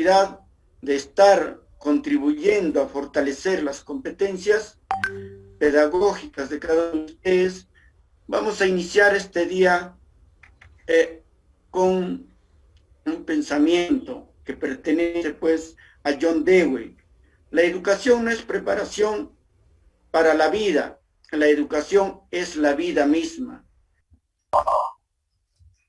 finalidad de estar contribuyendo a fortalecer las competencias pedagógicas de cada uno de ustedes, vamos a iniciar este día con un pensamiento que pertenece pues a John Dewey. La educación no es preparación para la vida, la educación es la vida misma.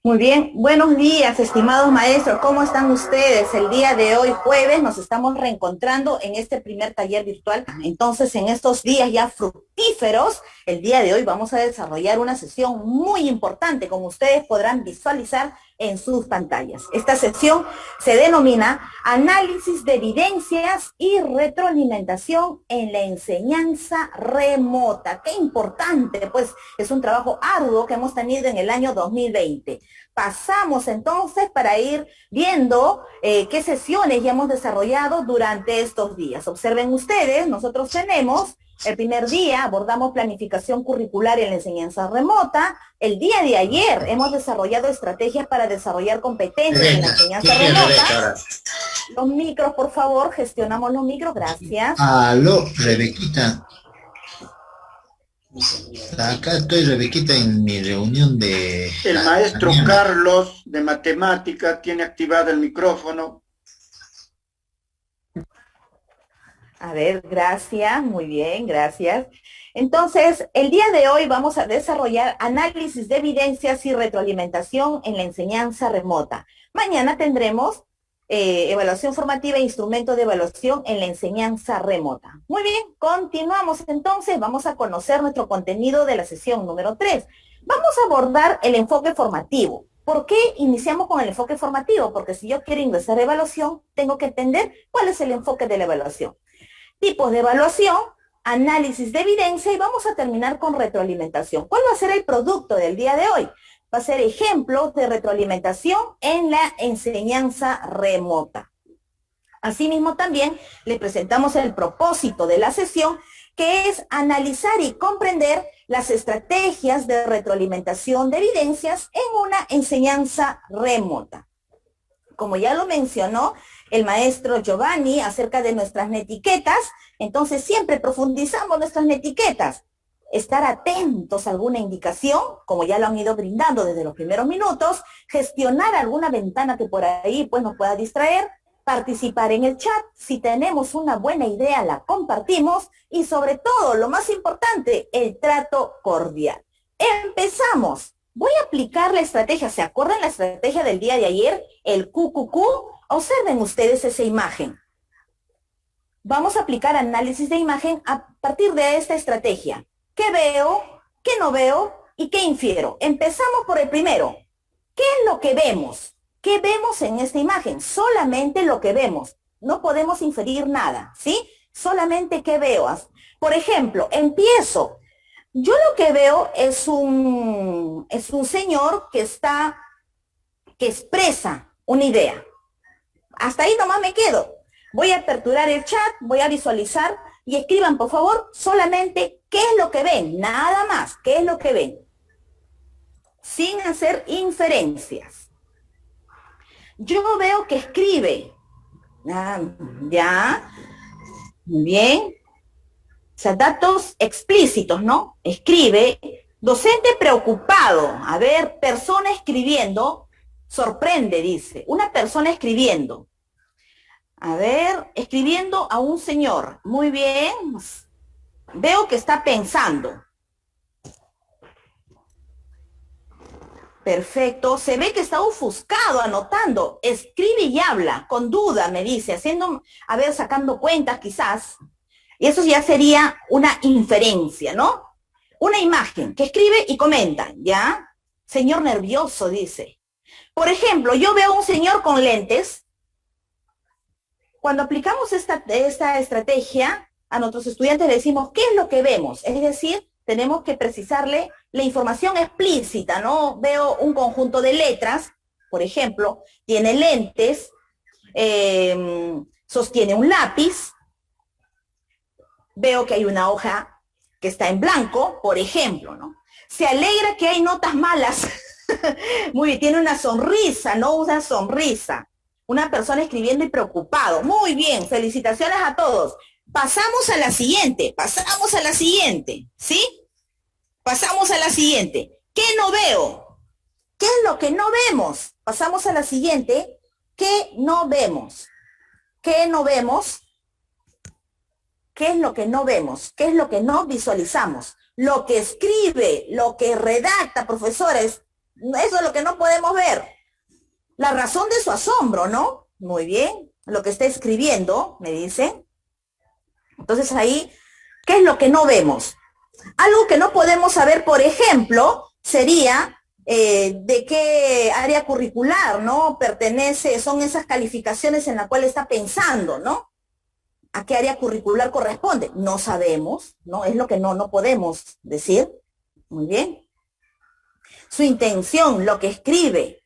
Muy bien, buenos días, estimados maestros, ¿cómo están ustedes? El día de hoy, jueves, nos estamos reencontrando en este primer taller virtual. Entonces, en estos días ya fructíferos, el día de hoy vamos a desarrollar una sesión muy importante, como ustedes podrán visualizar en sus pantallas. Esta sesión se denomina Análisis de evidencias y retroalimentación en la enseñanza remota. Qué importante, pues es un trabajo arduo que hemos tenido en el año 2020. Pasamos entonces para ir viendo qué sesiones ya hemos desarrollado durante estos días. Observen ustedes, nosotros tenemos el primer día, abordamos planificación curricular en la enseñanza remota. El día de ayer hemos desarrollado estrategias para desarrollar competencias en la enseñanza remota. Los micros, por favor, gestionamos los micros, gracias. Aló, Rebequita. Acá estoy, Rebequita, en mi reunión de... El maestro Carlos, de matemática, tiene activado el micrófono. A ver, gracias, muy bien, gracias. Entonces, el día de hoy vamos a desarrollar análisis de evidencias y retroalimentación en la enseñanza remota. Mañana tendremos evaluación formativa e instrumento de evaluación en la enseñanza remota. Muy bien, continuamos entonces, vamos a conocer nuestro contenido de la sesión número 3. Vamos a abordar el enfoque formativo. ¿Por qué iniciamos con el enfoque formativo? Porque si yo quiero ingresar a evaluación, tengo que entender cuál es el enfoque de la evaluación. Tipos de evaluación, análisis de evidencia y vamos a terminar con retroalimentación. ¿Cuál va a ser el producto del día de hoy? Va a ser ejemplos de retroalimentación en la enseñanza remota. Asimismo también le presentamos el propósito de la sesión, que es analizar y comprender las estrategias de retroalimentación de evidencias en una enseñanza remota. Como ya lo mencionó el maestro Giovanni acerca de nuestras netiquetas, entonces siempre profundizamos nuestras netiquetas. Estar atentos a alguna indicación, como ya lo han ido brindando desde los primeros minutos, gestionar alguna ventana que por ahí pues nos pueda distraer, participar en el chat, si tenemos una buena idea la compartimos y sobre todo, lo más importante, el trato cordial. Empezamos. Voy a aplicar la estrategia, ¿se acuerdan la estrategia del día de ayer? El QQQ. Observen ustedes esa imagen. Vamos a aplicar análisis de imagen a partir de esta estrategia. ¿Qué veo? ¿Qué no veo? ¿Y qué infiero? Empezamos por el primero. ¿Qué es lo que vemos? ¿Qué vemos en esta imagen? Solamente lo que vemos. No podemos inferir nada, ¿sí? Solamente qué veo. Por ejemplo, empiezo. Yo lo que veo es un señor que expresa una idea. Hasta ahí nomás me quedo. Voy a aperturar el chat, voy a visualizar y escriban, por favor, solamente qué es lo que ven, nada más, qué es lo que ven. Sin hacer inferencias. Yo veo que escribe. Ya. Muy bien. O sea, datos explícitos, ¿no? Escribe. Docente preocupado. A ver, persona escribiendo. Sorprende, dice. Una persona escribiendo. A ver, escribiendo a un señor. Muy bien. Veo que está pensando. Perfecto. Se ve que está ofuscado, anotando. Escribe y habla, con duda, me dice. Haciendo, a ver, sacando cuentas quizás. Y eso ya sería una inferencia, ¿no? Una imagen que escribe y comenta, ¿ya? Señor nervioso, dice. Por ejemplo, yo veo a un señor con lentes. Cuando aplicamos esta estrategia, a nuestros estudiantes le decimos, ¿qué es lo que vemos? Es decir, tenemos que precisarle la información explícita, ¿no? Veo un conjunto de letras, por ejemplo, tiene lentes, sostiene un lápiz, veo que hay una hoja que está en blanco, por ejemplo, ¿no? Se alegra que hay notas malas. Muy bien, tiene una sonrisa, ¿no? Una sonrisa. Una persona escribiendo y preocupado. Muy bien, felicitaciones a todos. Pasamos a la siguiente, ¿sí? Pasamos a la siguiente. ¿Qué no veo? ¿Qué es lo que no vemos? Pasamos a la siguiente. ¿Qué no vemos? ¿Qué no vemos? ¿Qué es lo que no vemos? ¿Qué es lo que no visualizamos? Lo que escribe, lo que redacta, profesores, eso es lo que no podemos ver. La razón de su asombro, ¿no? Muy bien, lo que está escribiendo, me dicen. Entonces ahí, ¿qué es lo que no vemos? Algo que no podemos saber, por ejemplo, sería de qué área curricular, ¿no? Pertenece, son esas calificaciones en las cuales está pensando, ¿no? ¿A qué área curricular corresponde? No sabemos, ¿no? Es lo que no podemos decir. Muy bien. Su intención, lo que escribe,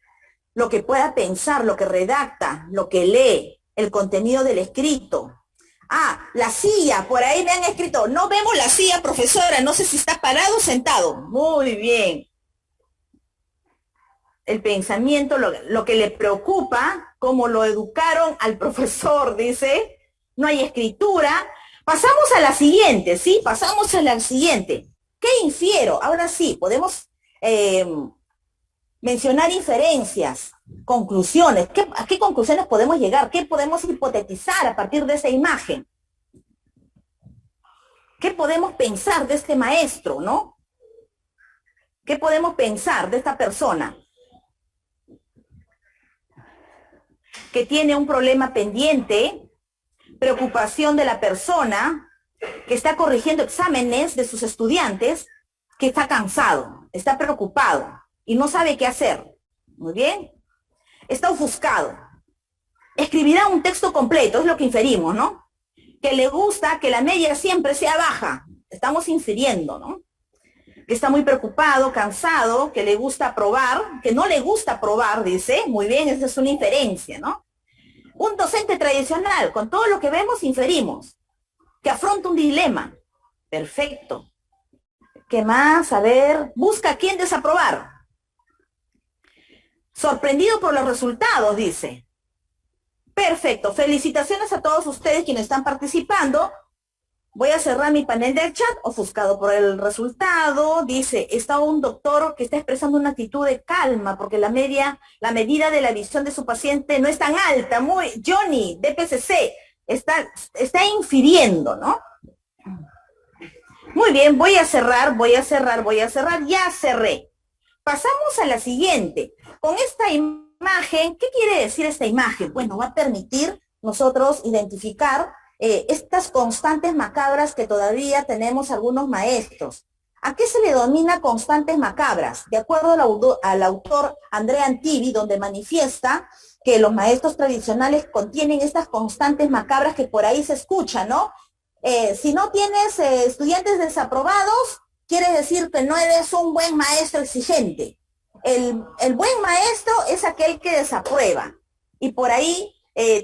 lo que pueda pensar, lo que redacta, lo que lee, el contenido del escrito. Ah, la silla, por ahí me han escrito, no vemos la silla, profesora, no sé si está parado o sentado. Muy bien. El pensamiento, lo que le preocupa, cómo lo educaron al profesor, dice, no hay escritura. Pasamos a la siguiente, ¿sí? Pasamos a la siguiente. ¿Qué infiero? Ahora sí, podemos mencionar inferencias, conclusiones. ¿A qué conclusiones podemos llegar? ¿Qué podemos hipotetizar a partir de esa imagen? ¿Qué podemos pensar de este maestro, no? ¿Qué podemos pensar de esta persona que tiene un problema pendiente, preocupación de la persona, que está corrigiendo exámenes de sus estudiantes, que está cansado, está preocupado y no sabe qué hacer? Muy bien. Está ofuscado. Escribirá un texto completo, es lo que inferimos, ¿no? Que le gusta que la media siempre sea baja. Estamos infiriendo, ¿no? Que está muy preocupado, cansado, que le gusta probar, que no le gusta probar, dice. Muy bien, esa es una inferencia, ¿no? Un docente tradicional, con todo lo que vemos, inferimos. Que afronta un dilema. Perfecto. ¿Qué más? A ver, busca a quién desaprobar. Sorprendido por los resultados, dice. Perfecto. Felicitaciones a todos ustedes quienes están participando. Voy a cerrar mi panel del chat, ofuscado por el resultado. Dice, está un doctor que está expresando una actitud de calma porque la medida de la visión de su paciente no es tan alta. Muy, Johnny, DPCC, está infiriendo, ¿no? Muy bien, voy a cerrar, ya cerré. Pasamos a la siguiente. Con esta imagen, ¿qué quiere decir esta imagen? Bueno, va a permitir nosotros identificar estas constantes macabras que todavía tenemos algunos maestros. ¿A qué se le denomina constantes macabras? De acuerdo al autor Andrea Antivi, donde manifiesta que los maestros tradicionales contienen estas constantes macabras que por ahí se escuchan, ¿no? Si no tienes estudiantes desaprobados, quiere decir que no eres un buen maestro exigente. El buen maestro es aquel que desaprueba. Y por ahí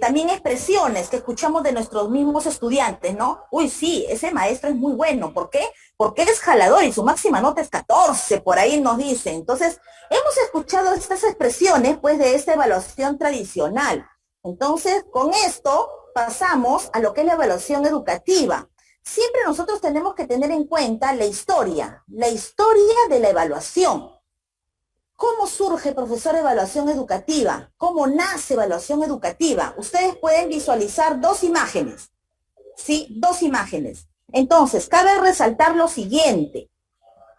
también expresiones que escuchamos de nuestros mismos estudiantes, ¿no? Uy, sí, ese maestro es muy bueno. ¿Por qué? Porque es jalador y su máxima nota es 14, por ahí nos dicen. Entonces, hemos escuchado estas expresiones, pues, de esta evaluación tradicional. Entonces, con esto pasamos a lo que es la evaluación educativa. Siempre nosotros tenemos que tener en cuenta la historia de la evaluación. ¿Cómo surge, profesor, evaluación educativa? ¿Cómo nace evaluación educativa? Ustedes pueden visualizar dos imágenes, ¿sí? Dos imágenes. Entonces, cabe resaltar lo siguiente.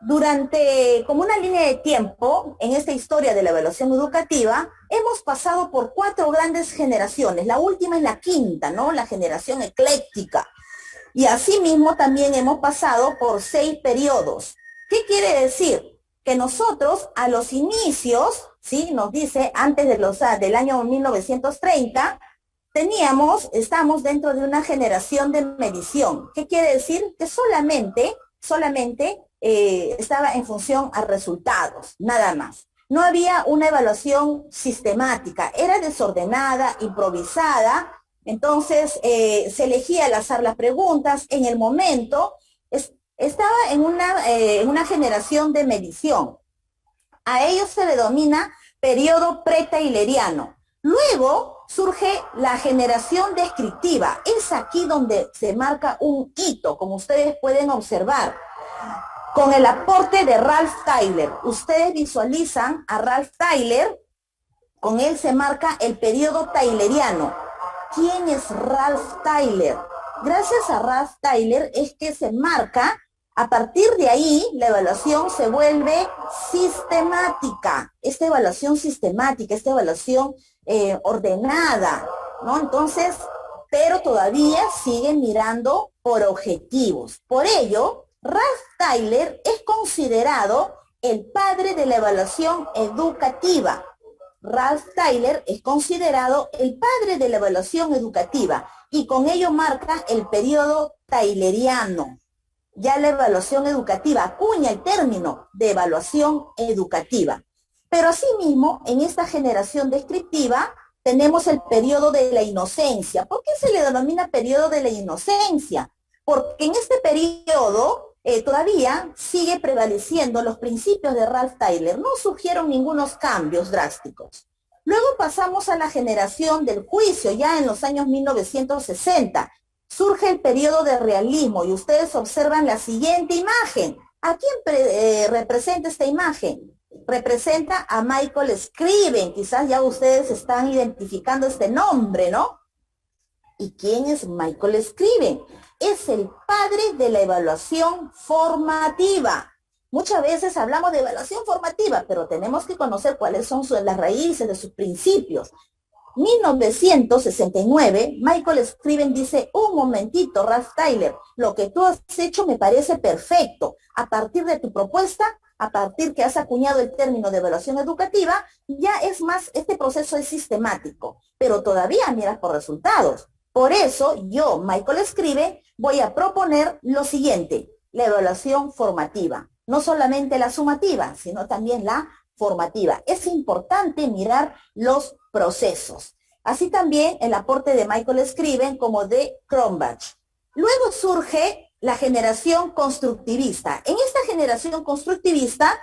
Durante, como una línea de tiempo, en esta historia de la evaluación educativa, hemos pasado por 4 grandes generaciones. La última es la quinta, ¿no? La generación ecléctica. Y asimismo también hemos pasado por 6 periodos. ¿Qué quiere decir? Que nosotros a los inicios, ¿sí? Nos dice, antes del año 1930, estamos dentro de una generación de medición. ¿Qué quiere decir? Que solamente estaba en función a resultados, nada más. No había una evaluación sistemática, era desordenada, improvisada. Entonces se elegía al azar las preguntas en el momento. Estaba en una generación de medición. A ellos se le denomina periodo pretaileriano. Luego surge la generación descriptiva. Es aquí donde se marca un hito, como ustedes pueden observar, con el aporte de Ralph Tyler. Ustedes visualizan a Ralph Tyler, con él se marca el periodo tayleriano. ¿Quién es Ralph Tyler? Gracias a Ralph Tyler es que se marca, a partir de ahí la evaluación se vuelve sistemática. Esta evaluación sistemática, esta evaluación ordenada, ¿no? Entonces, pero todavía siguen mirando por objetivos. Por ello, Ralph Tyler es considerado el padre de la evaluación educativa. Ralph Tyler es considerado el padre de la evaluación educativa y con ello marca el periodo tayleriano. Ya la evaluación educativa acuña el término de evaluación educativa. Pero asimismo, en esta generación descriptiva tenemos el periodo de la inocencia. ¿Por qué se le denomina periodo de la inocencia? Porque en este periodo todavía sigue prevaleciendo los principios de Ralph Tyler. No surgieron ningunos cambios drásticos. Luego pasamos a la generación del juicio, ya en los años 1960. Surge el periodo de realismo y ustedes observan la siguiente imagen. ¿A quién representa esta imagen? Representa a Michael Scriven. Quizás ya ustedes están identificando este nombre, ¿no? ¿Y quién es Michael Scriven? Es el padre de la evaluación formativa. Muchas veces hablamos de evaluación formativa, pero tenemos que conocer cuáles son las raíces de sus principios. 1969, Michael Scriven dice, un momentito, Ralph Tyler, lo que tú has hecho me parece perfecto. A partir de tu propuesta, a partir que has acuñado el término de evaluación educativa, ya es más, este proceso es sistemático, pero todavía miras por resultados. Por eso yo, Michael Scriven, voy a proponer lo siguiente, la evaluación formativa. No solamente la sumativa, sino también la formativa. Es importante mirar los procesos. Así también el aporte de Michael Scriven como de Cronbach. Luego surge la generación constructivista. En esta generación constructivista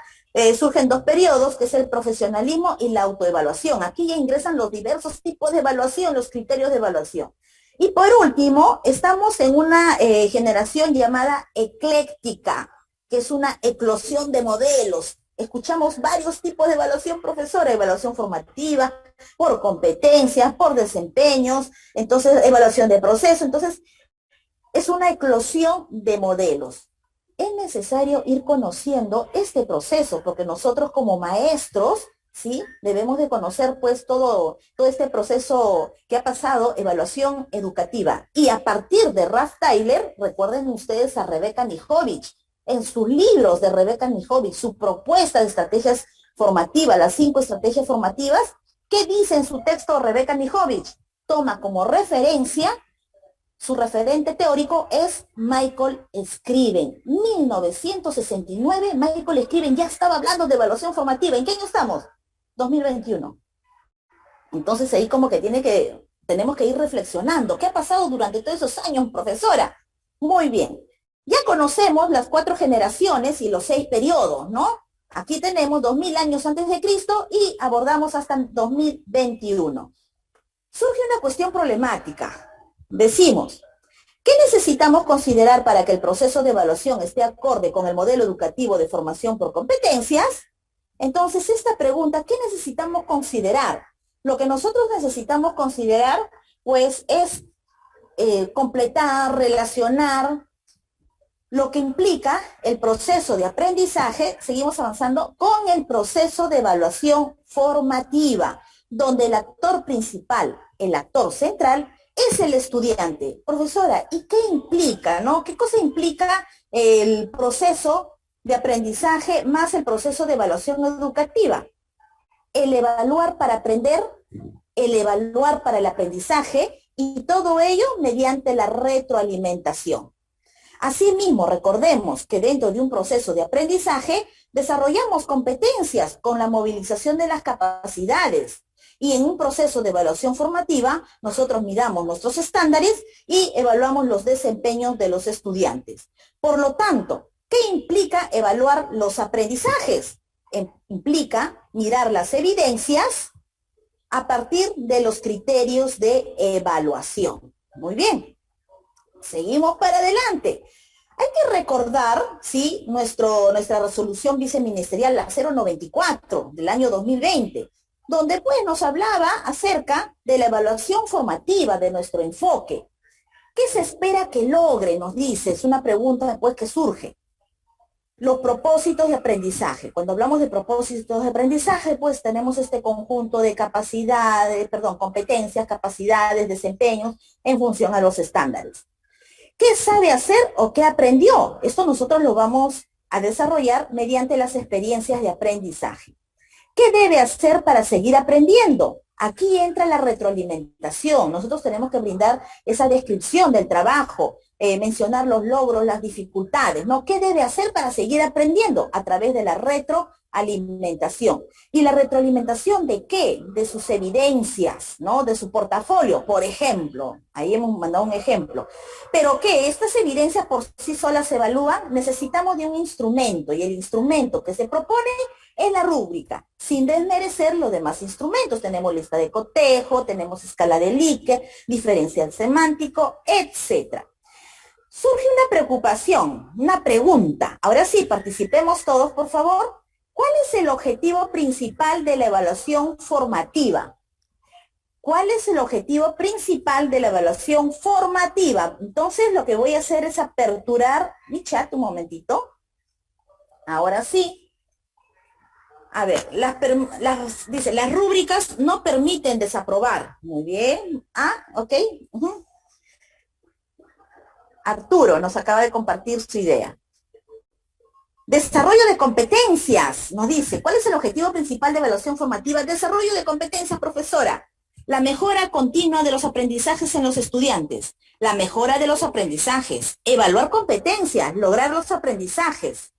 surgen dos periodos, que es el profesionalismo y la autoevaluación. Aquí ya ingresan los diversos tipos de evaluación, los criterios de evaluación. Y por último, estamos en una generación llamada ecléctica, que es una eclosión de modelos. Escuchamos varios tipos de evaluación, profesora, evaluación formativa, por competencias, por desempeños, entonces evaluación de proceso. Entonces, es una eclosión de modelos. Es necesario ir conociendo este proceso, porque nosotros como maestros, ¿sí? Debemos de conocer pues todo este proceso que ha pasado, evaluación educativa. Y a partir de Ralph Tyler, recuerden ustedes a Rebecca Mihovich, en sus libros de Rebecca Mihovich, su propuesta de estrategias formativas, las 5 estrategias formativas, ¿qué dice en su texto Rebecca Mihovich? Toma como referencia, su referente teórico es Michael Scriven. 1969, Michael Scriven ya estaba hablando de evaluación formativa. ¿En qué año estamos? 2021. Entonces ahí como que tenemos que ir reflexionando. ¿Qué ha pasado durante todos esos años, profesora? Muy bien. Ya conocemos las 4 generaciones y los 6 periodos, ¿no? Aquí tenemos 2000 años antes de Cristo y abordamos hasta 2021. Surge una cuestión problemática. Decimos, ¿qué necesitamos considerar para que el proceso de evaluación esté acorde con el modelo educativo de formación por competencias? Entonces, esta pregunta, ¿qué necesitamos considerar? Lo que nosotros necesitamos considerar, pues, es completar, relacionar, lo que implica el proceso de aprendizaje, seguimos avanzando, con el proceso de evaluación formativa, donde el actor principal, el actor central, es el estudiante. Profesora, ¿y qué implica, no? ¿Qué cosa implica el proceso de aprendizaje más el proceso de evaluación educativa? El evaluar para aprender, el evaluar para el aprendizaje, y todo ello mediante la retroalimentación. Asimismo, recordemos que dentro de un proceso de aprendizaje desarrollamos competencias con la movilización de las capacidades. Y en un proceso de evaluación formativa, nosotros miramos nuestros estándares y evaluamos los desempeños de los estudiantes. Por lo tanto, ¿qué implica evaluar los aprendizajes? Implica mirar las evidencias a partir de los criterios de evaluación. Muy bien, seguimos para adelante. Hay que recordar, sí, nuestra resolución viceministerial, la 094 del año 2020, donde pues nos hablaba acerca de la evaluación formativa de nuestro enfoque. ¿Qué se espera que logre? Nos dice, es una pregunta después que surge. Los propósitos de aprendizaje. Cuando hablamos de propósitos de aprendizaje, pues tenemos este conjunto de competencias, capacidades, desempeños en función a los estándares. ¿Qué sabe hacer o qué aprendió? Esto nosotros lo vamos a desarrollar mediante las experiencias de aprendizaje. ¿Qué debe hacer para seguir aprendiendo? Aquí entra la retroalimentación. Nosotros tenemos que brindar esa descripción del trabajo, mencionar los logros, las dificultades, ¿no? ¿Qué debe hacer para seguir aprendiendo? A través de la retroalimentación. ¿Y la retroalimentación de qué? De sus evidencias, ¿no? De su portafolio, por ejemplo. Ahí hemos mandado un ejemplo. ¿Pero qué? ¿Estas evidencias por sí solas se evalúan? Necesitamos de un instrumento, y el instrumento que se propone es la rúbrica, sin desmerecer los demás instrumentos. Tenemos lista de cotejo, tenemos escala de Likert, diferencial semántico, etc. Surge una preocupación, una pregunta. Ahora sí, participemos todos, por favor. ¿Cuál es el objetivo principal de la evaluación formativa? ¿Cuál es el objetivo principal de la evaluación formativa? Entonces, lo que voy a hacer es aperturar mi chat un momentito. Ahora sí. A ver, dice, las rúbricas no permiten desaprobar. Muy bien. Ok. Arturo nos acaba de compartir su idea. Desarrollo de competencias, nos dice. ¿Cuál es el objetivo principal de evaluación formativa? Desarrollo de competencias, profesora. La mejora continua de los aprendizajes en los estudiantes. La mejora de los aprendizajes. Evaluar competencias, lograr los aprendizajes.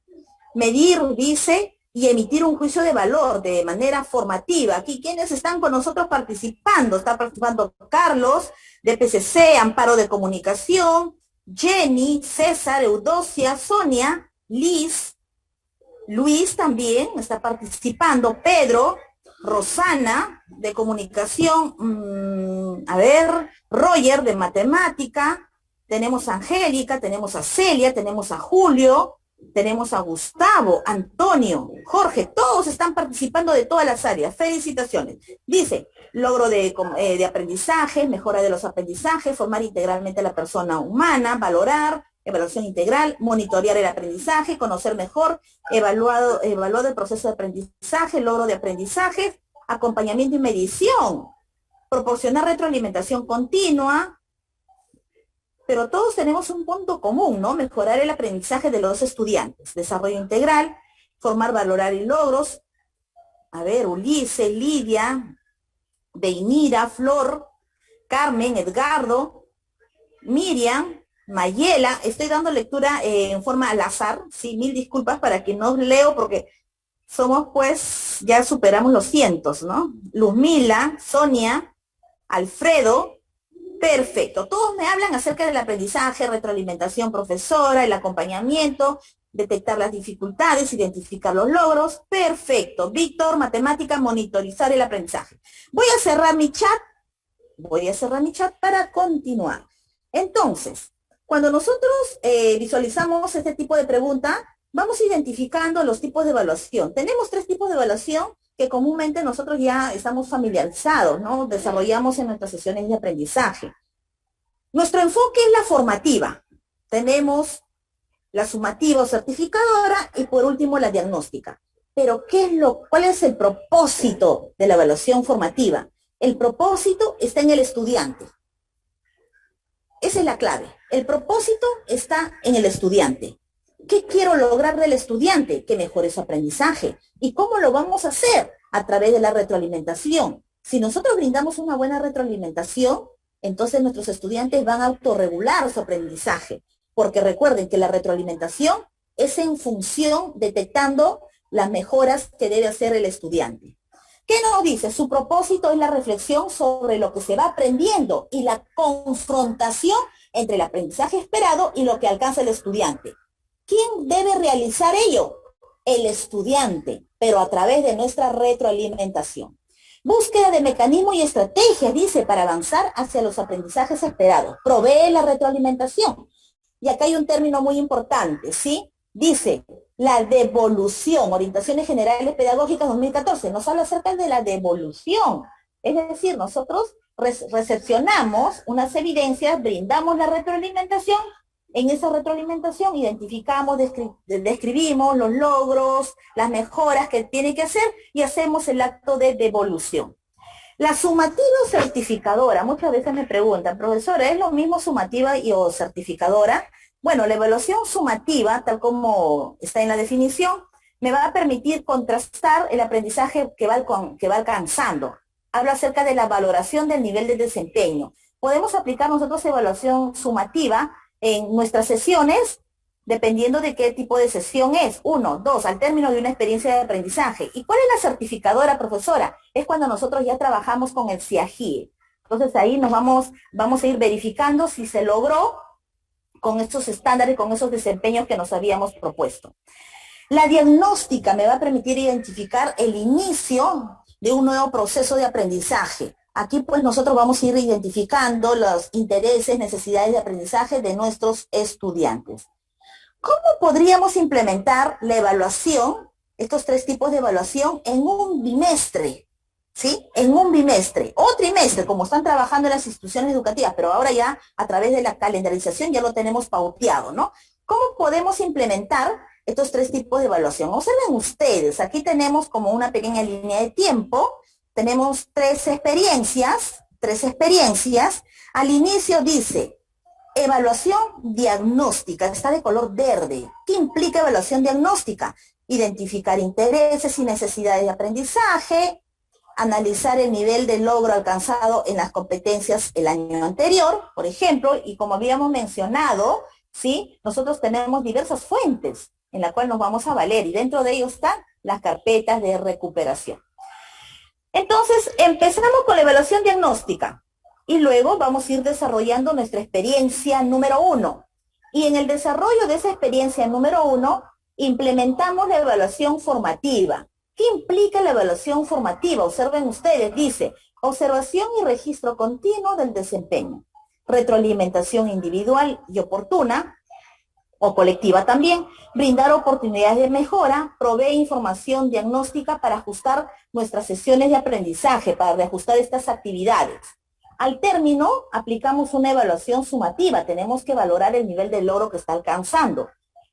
Medir, dice, y emitir un juicio de valor de manera formativa. Aquí, ¿quiénes están con nosotros participando? Está participando Carlos, de PCC, Amparo de Comunicación, Jenny, César, Eudocia, Sonia, Liz, Luis también está participando, Pedro, Rosana, de Comunicación, Roger, de Matemática, tenemos a Angélica, tenemos a Celia, tenemos a Julio, tenemos a Gustavo, Antonio, Jorge, todos están participando de todas las áreas. Felicitaciones. Dice, logro de aprendizaje, mejora de los aprendizajes, formar integralmente a la persona humana, valorar, evaluación integral, monitorear el aprendizaje, conocer mejor, evaluado el proceso de aprendizaje, logro de aprendizaje, acompañamiento y medición, proporcionar retroalimentación continua. Pero todos tenemos un punto común, ¿no? Mejorar el aprendizaje de los estudiantes. Desarrollo integral, formar, valorar y logros. Ulises, Lidia, Deinira, Flor, Carmen, Edgardo, Miriam, Mayela. Estoy dando lectura en forma al azar. Sí, mil disculpas para que no leo porque somos pues, ya superamos los cientos, ¿no? Luzmila, Sonia, Alfredo. Perfecto. Todos me hablan acerca del aprendizaje, retroalimentación profesora, el acompañamiento, detectar las dificultades, identificar los logros. Perfecto. Víctor, matemática, monitorizar el aprendizaje. Voy a cerrar mi chat para continuar. Entonces, cuando nosotros visualizamos este tipo de pregunta, vamos identificando los tipos de evaluación. Tenemos 3 tipos de evaluación que comúnmente nosotros ya estamos familiarizados, ¿no? Desarrollamos en nuestras sesiones de aprendizaje. Nuestro enfoque es la formativa. Tenemos la sumativa o certificadora y por último la diagnóstica. Pero ¿cuál es el propósito de la evaluación formativa? El propósito está en el estudiante. Esa es la clave. El propósito está en el estudiante. ¿Qué quiero lograr del estudiante? Que mejore su aprendizaje. ¿Y cómo lo vamos a hacer? A través de la retroalimentación. Si nosotros brindamos una buena retroalimentación, entonces nuestros estudiantes van a autorregular su aprendizaje. Porque recuerden que la retroalimentación es en función detectando las mejoras que debe hacer el estudiante. ¿Qué nos dice? Su propósito es la reflexión sobre lo que se va aprendiendo y la confrontación entre el aprendizaje esperado y lo que alcanza el estudiante. ¿Quién debe realizar ello? El estudiante, pero a través de nuestra retroalimentación. Búsqueda de mecanismos y estrategias, dice, para avanzar hacia los aprendizajes esperados. Provee la retroalimentación. Y acá hay un término muy importante, ¿sí? Dice, la devolución, Orientaciones Generales Pedagógicas 2014, nos habla acerca de la devolución. Es decir, nosotros recepcionamos unas evidencias, brindamos la retroalimentación. En esa retroalimentación identificamos, describimos los logros, las mejoras que tiene que hacer y hacemos el acto de devolución. La sumativa o certificadora, muchas veces me preguntan, profesora, ¿es lo mismo sumativa o certificadora? Bueno, la evaluación sumativa, tal como está en la definición, me va a permitir contrastar el aprendizaje que va alcanzando. Habla acerca de la valoración del nivel de desempeño. Podemos aplicar nosotros evaluación sumativa en nuestras sesiones, dependiendo de qué tipo de sesión es. 1, 2, al término de una experiencia de aprendizaje. ¿Y cuál es la certificadora, profesora? Es cuando nosotros ya trabajamos con el CIAGIE. Entonces ahí nos vamos a ir verificando si se logró con estos estándares, con esos desempeños que nos habíamos propuesto. La diagnóstica me va a permitir identificar el inicio de un nuevo proceso de aprendizaje. Aquí pues nosotros vamos a ir identificando los intereses, necesidades de aprendizaje de nuestros estudiantes. ¿Cómo podríamos implementar la evaluación, estos 3 tipos de evaluación, en un bimestre? ¿Sí? En un bimestre o trimestre, como están trabajando en las instituciones educativas, pero ahora ya a través de la calendarización ya lo tenemos pauteado, ¿no? ¿Cómo podemos implementar estos 3 tipos de evaluación? Observen ustedes, aquí tenemos como una pequeña línea de tiempo. Tenemos 3 experiencias. Al inicio dice, evaluación diagnóstica, está de color verde. ¿Qué implica evaluación diagnóstica? Identificar intereses y necesidades de aprendizaje, analizar el nivel de logro alcanzado en las competencias el año anterior, por ejemplo, y como habíamos mencionado, ¿sí? Nosotros tenemos diversas fuentes en las cuales nos vamos a valer, y dentro de ellos están las carpetas de recuperación. Entonces, empezamos con la evaluación diagnóstica y luego vamos a ir desarrollando nuestra experiencia número 1. Y en el desarrollo de esa experiencia número 1, implementamos la evaluación formativa. ¿Qué implica la evaluación formativa? Observen ustedes, dice, observación y registro continuo del desempeño, retroalimentación individual y oportuna, o colectiva también, brindar oportunidades de mejora, provee información diagnóstica para ajustar nuestras sesiones de aprendizaje, para reajustar estas actividades. Al término, aplicamos una evaluación sumativa, tenemos que valorar el nivel de logro que está alcanzando.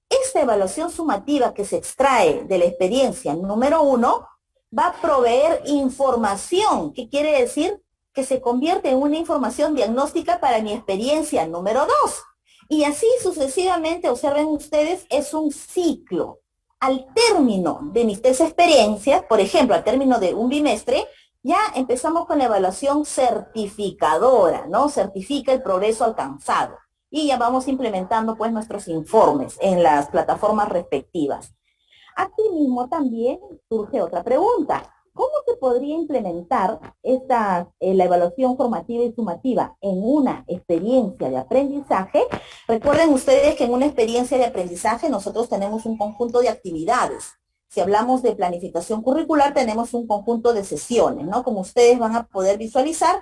Esta evaluación sumativa que se extrae de la experiencia número 1 va a proveer información, ¿qué quiere decir? Que se convierte en una información diagnóstica para mi experiencia número 2. Y así sucesivamente, observen ustedes, es un ciclo. Al término de mis 3 experiencias, por ejemplo, al término de un bimestre, ya empezamos con la evaluación certificadora, ¿no? Certifica el progreso alcanzado. Y ya vamos implementando pues nuestros informes en las plataformas respectivas. Asimismo también surge otra pregunta. ¿Cómo se podría implementar la evaluación formativa y sumativa en una experiencia de aprendizaje? Recuerden ustedes que en una experiencia de aprendizaje nosotros tenemos un conjunto de actividades. Si hablamos de planificación curricular, tenemos un conjunto de sesiones, ¿no? Como ustedes van a poder visualizar.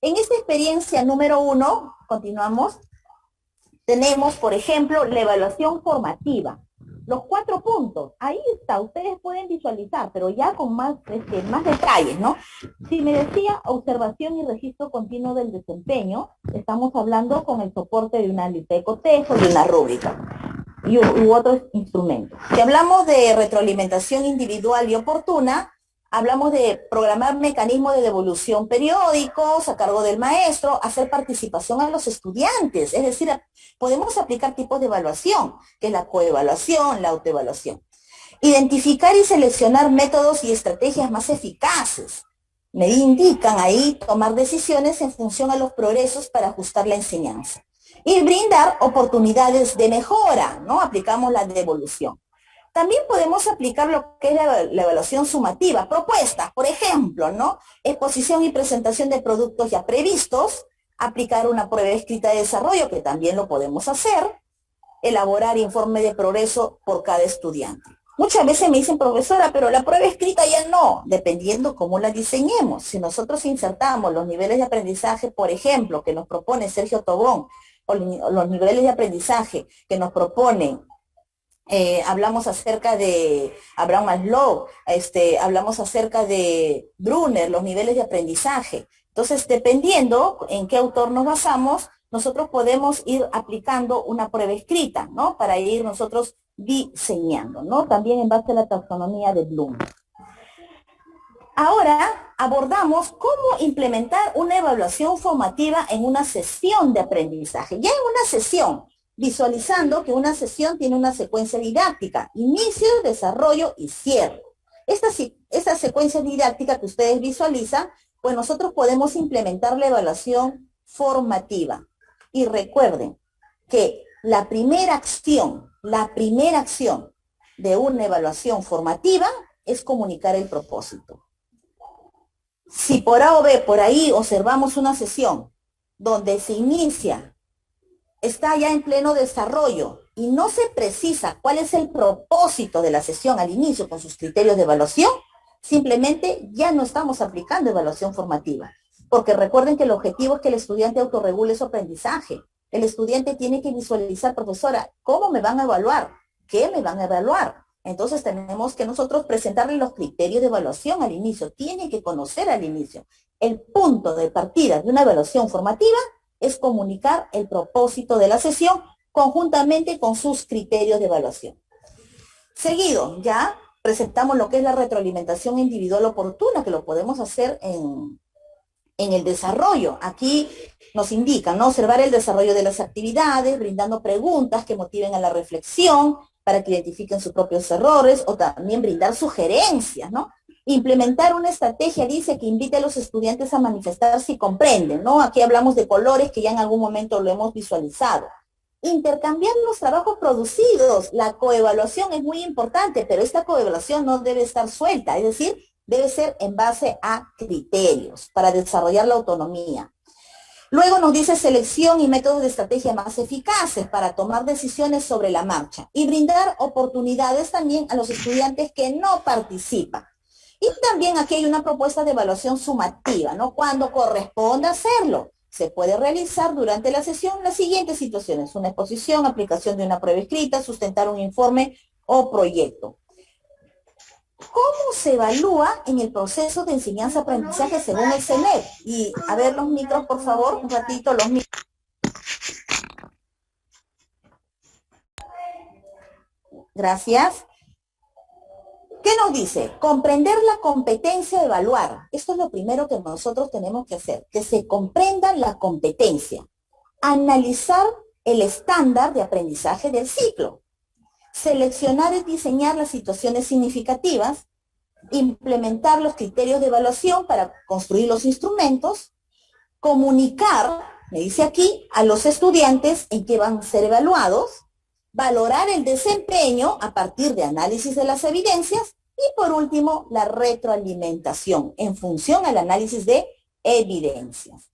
En esta experiencia número 1, continuamos, tenemos, por ejemplo, la evaluación formativa. Los 4 puntos, ahí está, ustedes pueden visualizar, pero ya con más detalles, ¿no? Si me decía observación y registro continuo del desempeño, estamos hablando con el soporte de una lista de cotejo y una rúbrica u otros instrumentos. Si hablamos de retroalimentación individual y oportuna, hablamos de programar mecanismos de devolución periódicos a cargo del maestro, hacer participación a los estudiantes, es decir, podemos aplicar tipos de evaluación, que es la coevaluación, la autoevaluación. Identificar y seleccionar métodos y estrategias más eficaces. Me indican ahí tomar decisiones en función a los progresos para ajustar la enseñanza. Y brindar oportunidades de mejora, ¿no? Aplicamos la devolución. También podemos aplicar lo que es la evaluación sumativa, propuestas, por ejemplo, ¿no? Exposición y presentación de productos ya previstos, aplicar una prueba escrita de desarrollo, que también lo podemos hacer, elaborar informe de progreso por cada estudiante. Muchas veces me dicen, profesora, pero la prueba escrita ya no, dependiendo cómo la diseñemos. Si nosotros insertamos los niveles de aprendizaje, por ejemplo, que nos propone Sergio Tobón, o los niveles de aprendizaje que nos proponen, hablamos acerca de Abraham Maslow, hablamos acerca de Brunner, los niveles de aprendizaje. Entonces, dependiendo en qué autor nos basamos, nosotros podemos ir aplicando una prueba escrita, ¿no? Para ir nosotros diseñando, ¿no? También en base a la taxonomía de Bloom. Ahora abordamos cómo implementar una evaluación formativa en una sesión de aprendizaje. Ya en una sesión, visualizando que una sesión tiene una secuencia didáctica, inicio, desarrollo y cierre. Esta secuencia didáctica que ustedes visualizan, pues nosotros podemos implementar la evaluación formativa. Y recuerden que la primera acción de una evaluación formativa es comunicar el propósito. Si por A o B, por ahí observamos una sesión donde se inicia, está ya en pleno desarrollo y no se precisa cuál es el propósito de la sesión al inicio con sus criterios de evaluación, simplemente ya no estamos aplicando evaluación formativa. Porque recuerden que el objetivo es que el estudiante autorregule su aprendizaje. El estudiante tiene que visualizar, profesora, ¿cómo me van a evaluar? ¿Qué me van a evaluar? Entonces tenemos que nosotros presentarle los criterios de evaluación al inicio. Tiene que conocer al inicio. El punto de partida de una evaluación formativa es comunicar el propósito de la sesión conjuntamente con sus criterios de evaluación. Seguido, ya presentamos lo que es la retroalimentación individual oportuna, que lo podemos hacer en el desarrollo. Aquí nos indican, ¿no? Observar el desarrollo de las actividades, brindando preguntas que motiven a la reflexión para que identifiquen sus propios errores, o también brindar sugerencias, ¿no? Implementar una estrategia, dice, que invite a los estudiantes a manifestar si comprenden, ¿no? Aquí hablamos de colores que ya en algún momento lo hemos visualizado. Intercambiar los trabajos producidos. La coevaluación es muy importante, pero esta coevaluación no debe estar suelta, es decir, debe ser en base a criterios para desarrollar la autonomía. Luego nos dice selección y métodos de estrategia más eficaces para tomar decisiones sobre la marcha y brindar oportunidades también a los estudiantes que no participan. Y también aquí hay una propuesta de evaluación sumativa, ¿no? Cuando corresponda hacerlo. Se puede realizar durante la sesión las siguientes situaciones: una exposición, aplicación de una prueba escrita, sustentar un informe o proyecto. ¿Cómo se evalúa en el proceso de enseñanza-aprendizaje según el CENEP? Y a ver los micros, por favor, un ratito, los micros. Gracias. ¿Qué nos dice? Comprender la competencia de evaluar. Esto es lo primero que nosotros tenemos que hacer, que se comprenda la competencia. Analizar el estándar de aprendizaje del ciclo. Seleccionar y diseñar las situaciones significativas, implementar los criterios de evaluación para construir los instrumentos, comunicar, me dice aquí, a los estudiantes en qué van a ser evaluados, valorar el desempeño a partir de análisis de las evidencias y, por último, la retroalimentación en función al análisis de evidencias.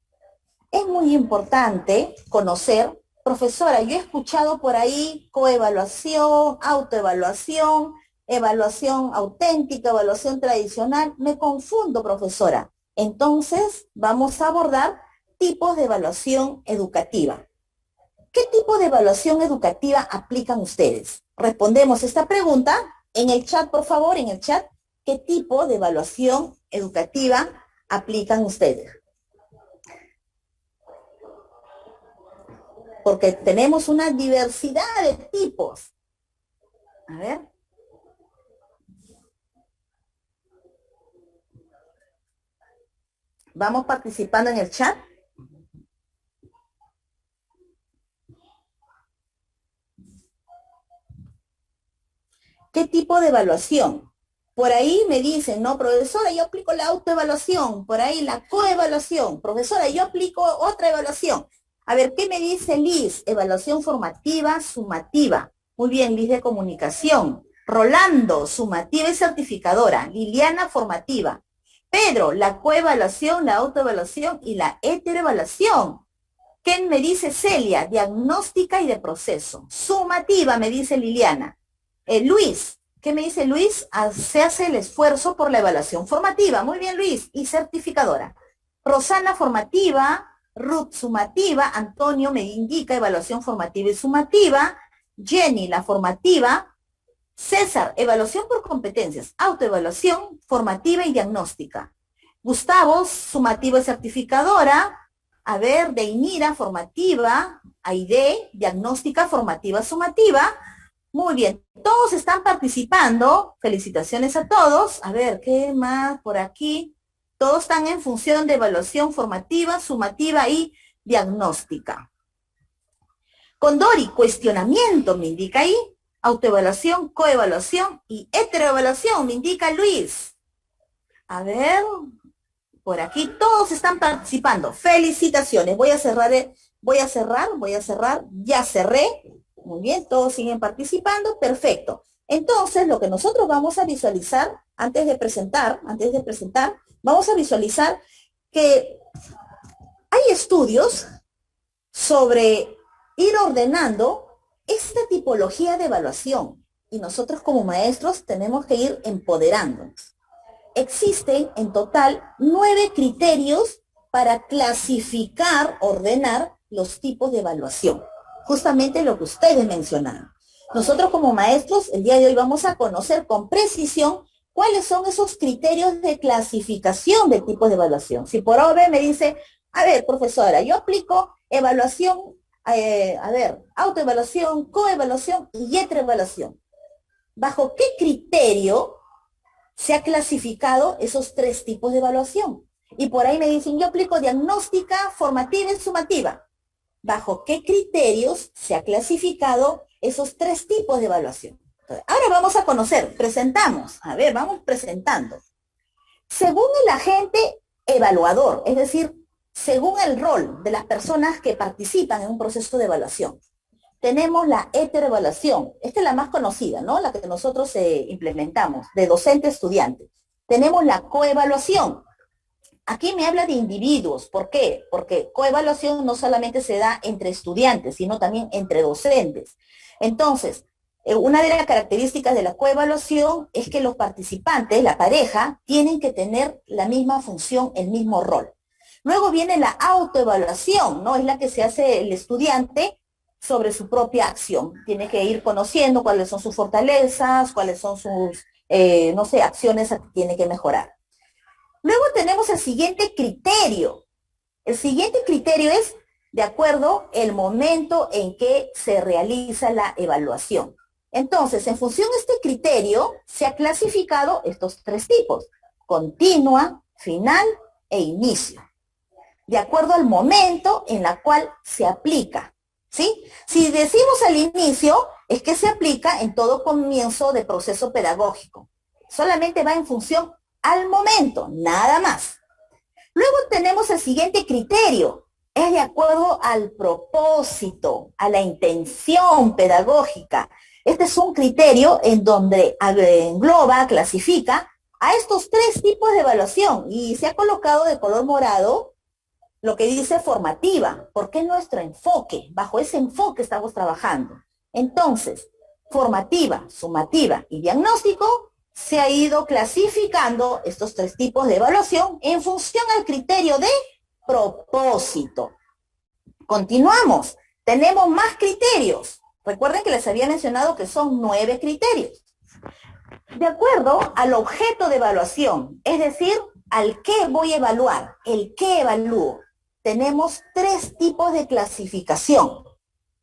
Es muy importante conocer. Profesora, yo he escuchado por ahí coevaluación, autoevaluación, evaluación auténtica, evaluación tradicional. Me confundo, profesora. Entonces, vamos a abordar tipos de evaluación educativa. ¿Qué tipo de evaluación educativa aplican ustedes? Respondemos esta pregunta en el chat, por favor, en el chat. ¿Qué tipo de evaluación educativa aplican ustedes? Porque tenemos una diversidad de tipos. A ver. Vamos participando en el chat. ¿Qué tipo de evaluación? Por ahí me dicen, no, profesora, yo aplico la autoevaluación. Por ahí la coevaluación. Profesora, yo aplico otra evaluación. A ver, ¿qué me dice Liz? Evaluación formativa, sumativa. Muy bien, Liz de comunicación. Rolando, sumativa y certificadora. Liliana, formativa. Pedro, la coevaluación, la autoevaluación y la heteroevaluación. ¿Qué me dice Celia? Diagnóstica y de proceso. Sumativa, me dice Liliana. Luis, ¿Qué me dice Luis? Se hace el esfuerzo por la evaluación formativa. Muy bien, Luis. Y certificadora. Rosana, formativa. Ruth, sumativa. Antonio me indica evaluación formativa y sumativa. Jenny, la formativa. César, evaluación por competencias. Autoevaluación formativa y diagnóstica. Gustavo, sumativa y certificadora. A ver, Deinira, formativa. Aide, diagnóstica, formativa, sumativa. Muy bien, todos están participando. Felicitaciones a todos. A ver, ¿qué más por aquí? Todos están en función de evaluación formativa, sumativa y diagnóstica. Condori, cuestionamiento, me indica ahí. Autoevaluación, coevaluación y heteroevaluación, me indica Luis. A ver, por aquí todos están participando. Felicitaciones. Voy a cerrar, ya cerré. Muy bien, todos siguen participando, perfecto. Entonces, lo que nosotros vamos a visualizar, antes de presentar, vamos a visualizar que hay estudios sobre ir ordenando esta tipología de evaluación y nosotros como maestros tenemos que ir empoderándonos. Existen en total 9 criterios para clasificar, ordenar los tipos de evaluación. Justamente lo que ustedes mencionaron. Nosotros como maestros, el día de hoy vamos a conocer con precisión cuáles son esos criterios de clasificación de tipos de evaluación. Si por OB me dice, a ver, profesora, yo aplico evaluación, autoevaluación, coevaluación y heteroevaluación. ¿Bajo qué criterio se ha clasificado esos 3 tipos de evaluación? Y por ahí me dicen, yo aplico diagnóstica, formativa y sumativa. ¿Bajo qué criterios se ha clasificado esos 3 tipos de evaluación? Entonces, ahora vamos a conocer, presentamos, a ver, vamos presentando. Según el agente evaluador, es decir, según el rol de las personas que participan en un proceso de evaluación, tenemos la heteroevaluación, esta es la más conocida, ¿no? La que nosotros implementamos, de docente-estudiante. Tenemos la coevaluación. Aquí me habla de individuos. ¿Por qué? Porque coevaluación no solamente se da entre estudiantes, sino también entre docentes. Entonces, una de las características de la coevaluación es que los participantes, la pareja, tienen que tener la misma función, el mismo rol. Luego viene la autoevaluación, ¿no? Es la que se hace el estudiante sobre su propia acción. Tiene que ir conociendo cuáles son sus fortalezas, cuáles son sus, acciones que tiene que mejorar. Luego tenemos el siguiente criterio. El siguiente criterio es de acuerdo el momento en que se realiza la evaluación. Entonces, en función de este criterio, se ha clasificado estos 3 tipos: continua, final e inicio. De acuerdo al momento en el cual se aplica, ¿sí? Si decimos al inicio, es que se aplica en todo comienzo de proceso pedagógico. Solamente va en función al momento, nada más. Luego tenemos el siguiente criterio. Es de acuerdo al propósito, a la intención pedagógica. Este es un criterio en donde engloba, clasifica a estos 3 tipos de evaluación y se ha colocado de color morado lo que dice formativa, porque es nuestro enfoque. Bajo ese enfoque estamos trabajando. Entonces, formativa, sumativa y diagnóstico, se ha ido clasificando estos 3 tipos de evaluación en función al criterio de propósito. Continuamos. Tenemos más criterios. Recuerden que les había mencionado que son 9 criterios. De acuerdo al objeto de evaluación, es decir, al qué voy a evaluar, el qué evalúo, tenemos 3 tipos de clasificación.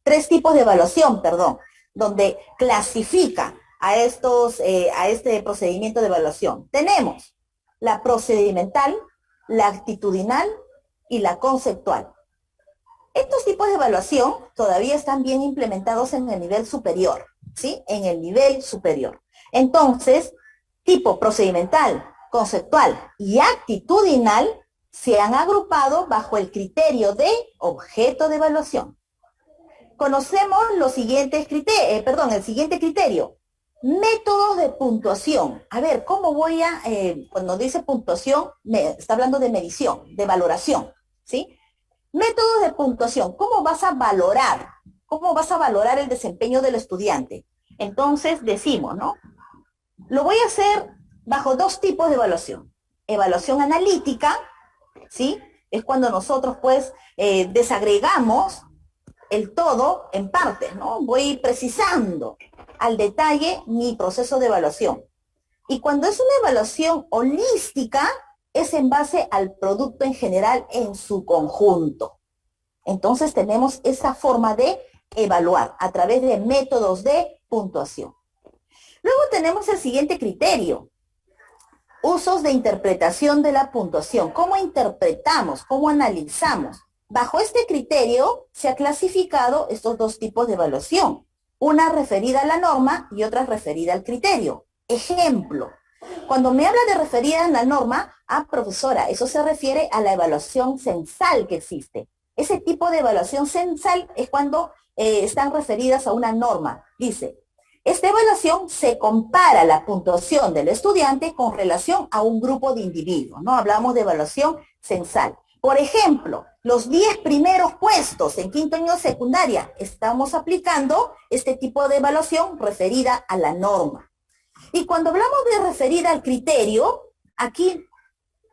3 tipos de evaluación, perdón, donde clasifica a este procedimiento de evaluación. Tenemos la procedimental, la actitudinal y la conceptual. Estos tipos de evaluación todavía están bien implementados en el nivel superior, ¿sí? En el nivel superior. Entonces, tipo procedimental, conceptual y actitudinal se han agrupado bajo el criterio de objeto de evaluación. Conocemos los siguientes criterios, el siguiente criterio. Métodos de puntuación. A ver, ¿cómo voy a, cuando dice puntuación, está hablando de medición, de valoración, ¿sí? Métodos de puntuación. ¿Cómo vas a valorar? ¿Cómo vas a valorar el desempeño del estudiante? Entonces decimos, ¿no? Lo voy a hacer bajo dos tipos de evaluación. Evaluación analítica, ¿sí? Es cuando nosotros, pues, desagregamos el todo en partes, ¿no? Voy precisando al detalle mi proceso de evaluación. Y cuando es una evaluación holística, es en base al producto en general en su conjunto. Entonces tenemos esa forma de evaluar a través de métodos de puntuación. Luego tenemos el siguiente criterio. Usos de interpretación de la puntuación. ¿Cómo interpretamos? ¿Cómo analizamos? Bajo este criterio se ha clasificado estos dos tipos de evaluación. Una referida a la norma y otra referida al criterio. Ejemplo, cuando me habla de referida a la norma, profesora, eso se refiere a la evaluación censal que existe. Ese tipo de evaluación censal es cuando están referidas a una norma. Dice, esta evaluación se compara la puntuación del estudiante con relación a un grupo de individuos, ¿no? Hablamos de evaluación censal. Por ejemplo, los 10 primeros puestos en quinto año de secundaria, estamos aplicando este tipo de evaluación referida a la norma. Y cuando hablamos de referida al criterio, aquí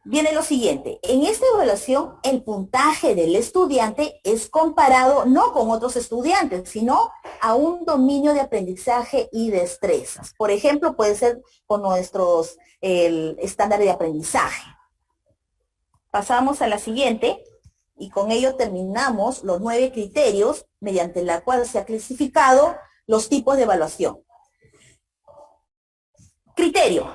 viene lo siguiente. En esta evaluación, el puntaje del estudiante es comparado no con otros estudiantes, sino a un dominio de aprendizaje y destrezas. Por ejemplo, puede ser con nuestros estándares de aprendizaje. Pasamos a la siguiente y con ello terminamos los 9 criterios mediante la cual se ha clasificado los tipos de evaluación. Criterio.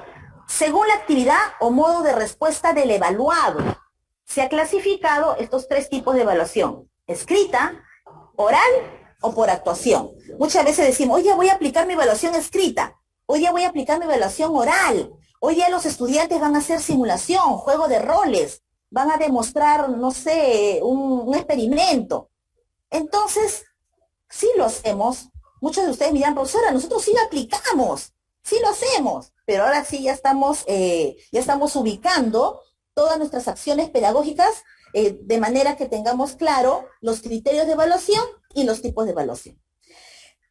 Según la actividad o modo de respuesta del evaluado, se ha clasificado estos 3 tipos de evaluación. Escrita, oral o por actuación. Muchas veces decimos, oye, voy a aplicar mi evaluación escrita. Hoy día voy a aplicar mi evaluación oral. Hoy día los estudiantes van a hacer simulación, juego de roles. Van a demostrar, no sé, un experimento. Entonces, sí lo hacemos. Muchos de ustedes me dirán, profesora, nosotros sí lo aplicamos. Sí lo hacemos, pero ahora sí ya estamos ubicando todas nuestras acciones pedagógicas de manera que tengamos claro los criterios de evaluación y los tipos de evaluación.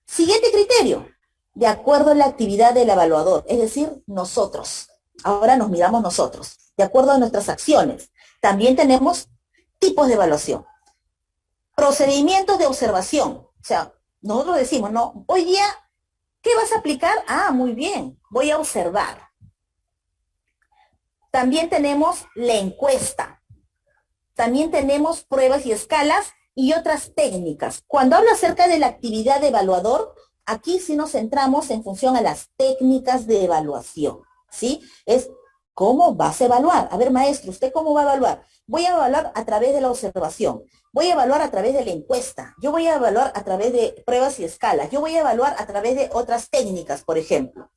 Siguiente criterio, de acuerdo a la actividad del evaluador, es decir, nosotros. Ahora nos miramos nosotros, de acuerdo a nuestras acciones. También tenemos tipos de evaluación. Procedimientos de observación. O sea, nosotros decimos, no, hoy día, ¿qué vas a aplicar? Muy bien, voy a observar. También tenemos la encuesta. También tenemos pruebas y escalas y otras técnicas. Cuando hablo acerca de la actividad de evaluador, aquí sí nos centramos en función a las técnicas de evaluación, ¿sí? Es ¿cómo vas a evaluar? A ver, maestro, ¿usted cómo va a evaluar? Voy a evaluar a través de la observación. Voy a evaluar a través de la encuesta. Yo voy a evaluar a través de pruebas y escalas. Yo voy a evaluar a través de otras técnicas, por ejemplo.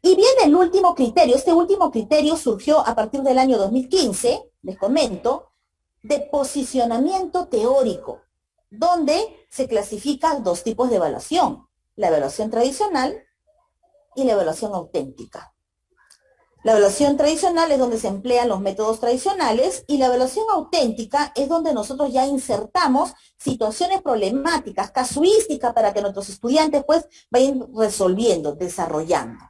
Y viene el último criterio. Este último criterio surgió a partir del año 2015, les comento, de posicionamiento teórico, donde se clasifican 2 tipos de evaluación. La evaluación tradicional y la evaluación auténtica. La evaluación tradicional es donde se emplean los métodos tradicionales y la evaluación auténtica es donde nosotros ya insertamos situaciones problemáticas, casuísticas para que nuestros estudiantes pues vayan resolviendo, desarrollando,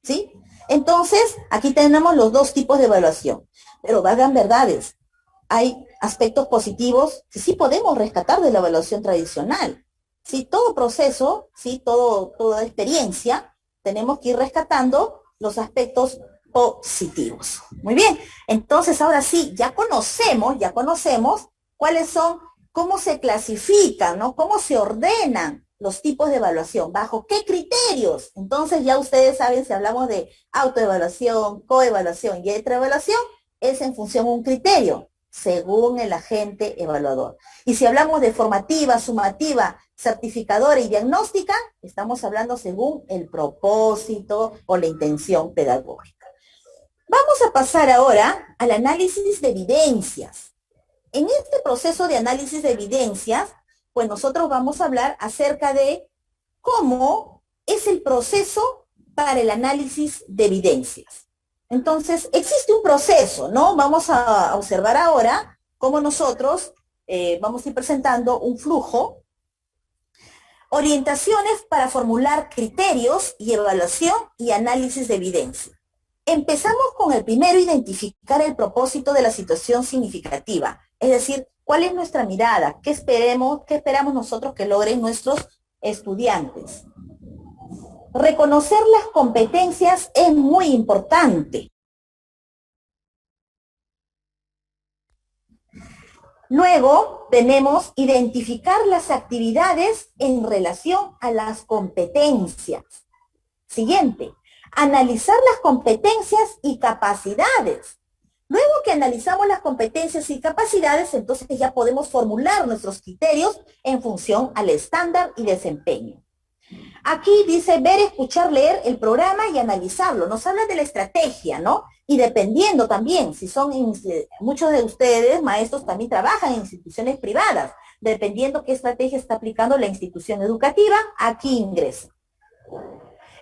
¿sí? Entonces, aquí tenemos los 2 tipos de evaluación, pero valgan verdades, hay aspectos positivos que sí podemos rescatar de la evaluación tradicional, ¿sí? Todo proceso, ¿sí? Toda experiencia, tenemos que ir rescatando los aspectos positivos. Muy bien, entonces ahora sí, ya conocemos cuáles son, cómo se clasifican, ¿no? Cómo se ordenan los tipos de evaluación, bajo qué criterios. Entonces ya ustedes saben, si hablamos de autoevaluación, coevaluación y retroevaluación, es en función de un criterio, según el agente evaluador. Y si hablamos de formativa, sumativa, certificadora y diagnóstica, estamos hablando según el propósito o la intención pedagógica. Vamos a pasar ahora al análisis de evidencias. En este proceso de análisis de evidencias, pues nosotros vamos a hablar acerca de cómo es el proceso para el análisis de evidencias. Entonces, existe un proceso, ¿no? Vamos a observar ahora cómo nosotros vamos a ir presentando un flujo. Orientaciones para formular criterios y evaluación y análisis de evidencia. Empezamos con el primero, identificar el propósito de la situación significativa, es decir, cuál es nuestra mirada, qué esperamos nosotros que logren nuestros estudiantes. Reconocer las competencias es muy importante. Luego tenemos identificar las actividades en relación a las competencias. Siguiente, analizar las competencias y capacidades. Luego que analizamos las competencias y capacidades, entonces ya podemos formular nuestros criterios en función al estándar y desempeño. Aquí dice ver, escuchar, leer el programa y analizarlo. Nos habla de la estrategia, ¿no? Y dependiendo también, si son, muchos de ustedes, maestros, también trabajan en instituciones privadas. Dependiendo qué estrategia está aplicando la institución educativa, aquí ingresa.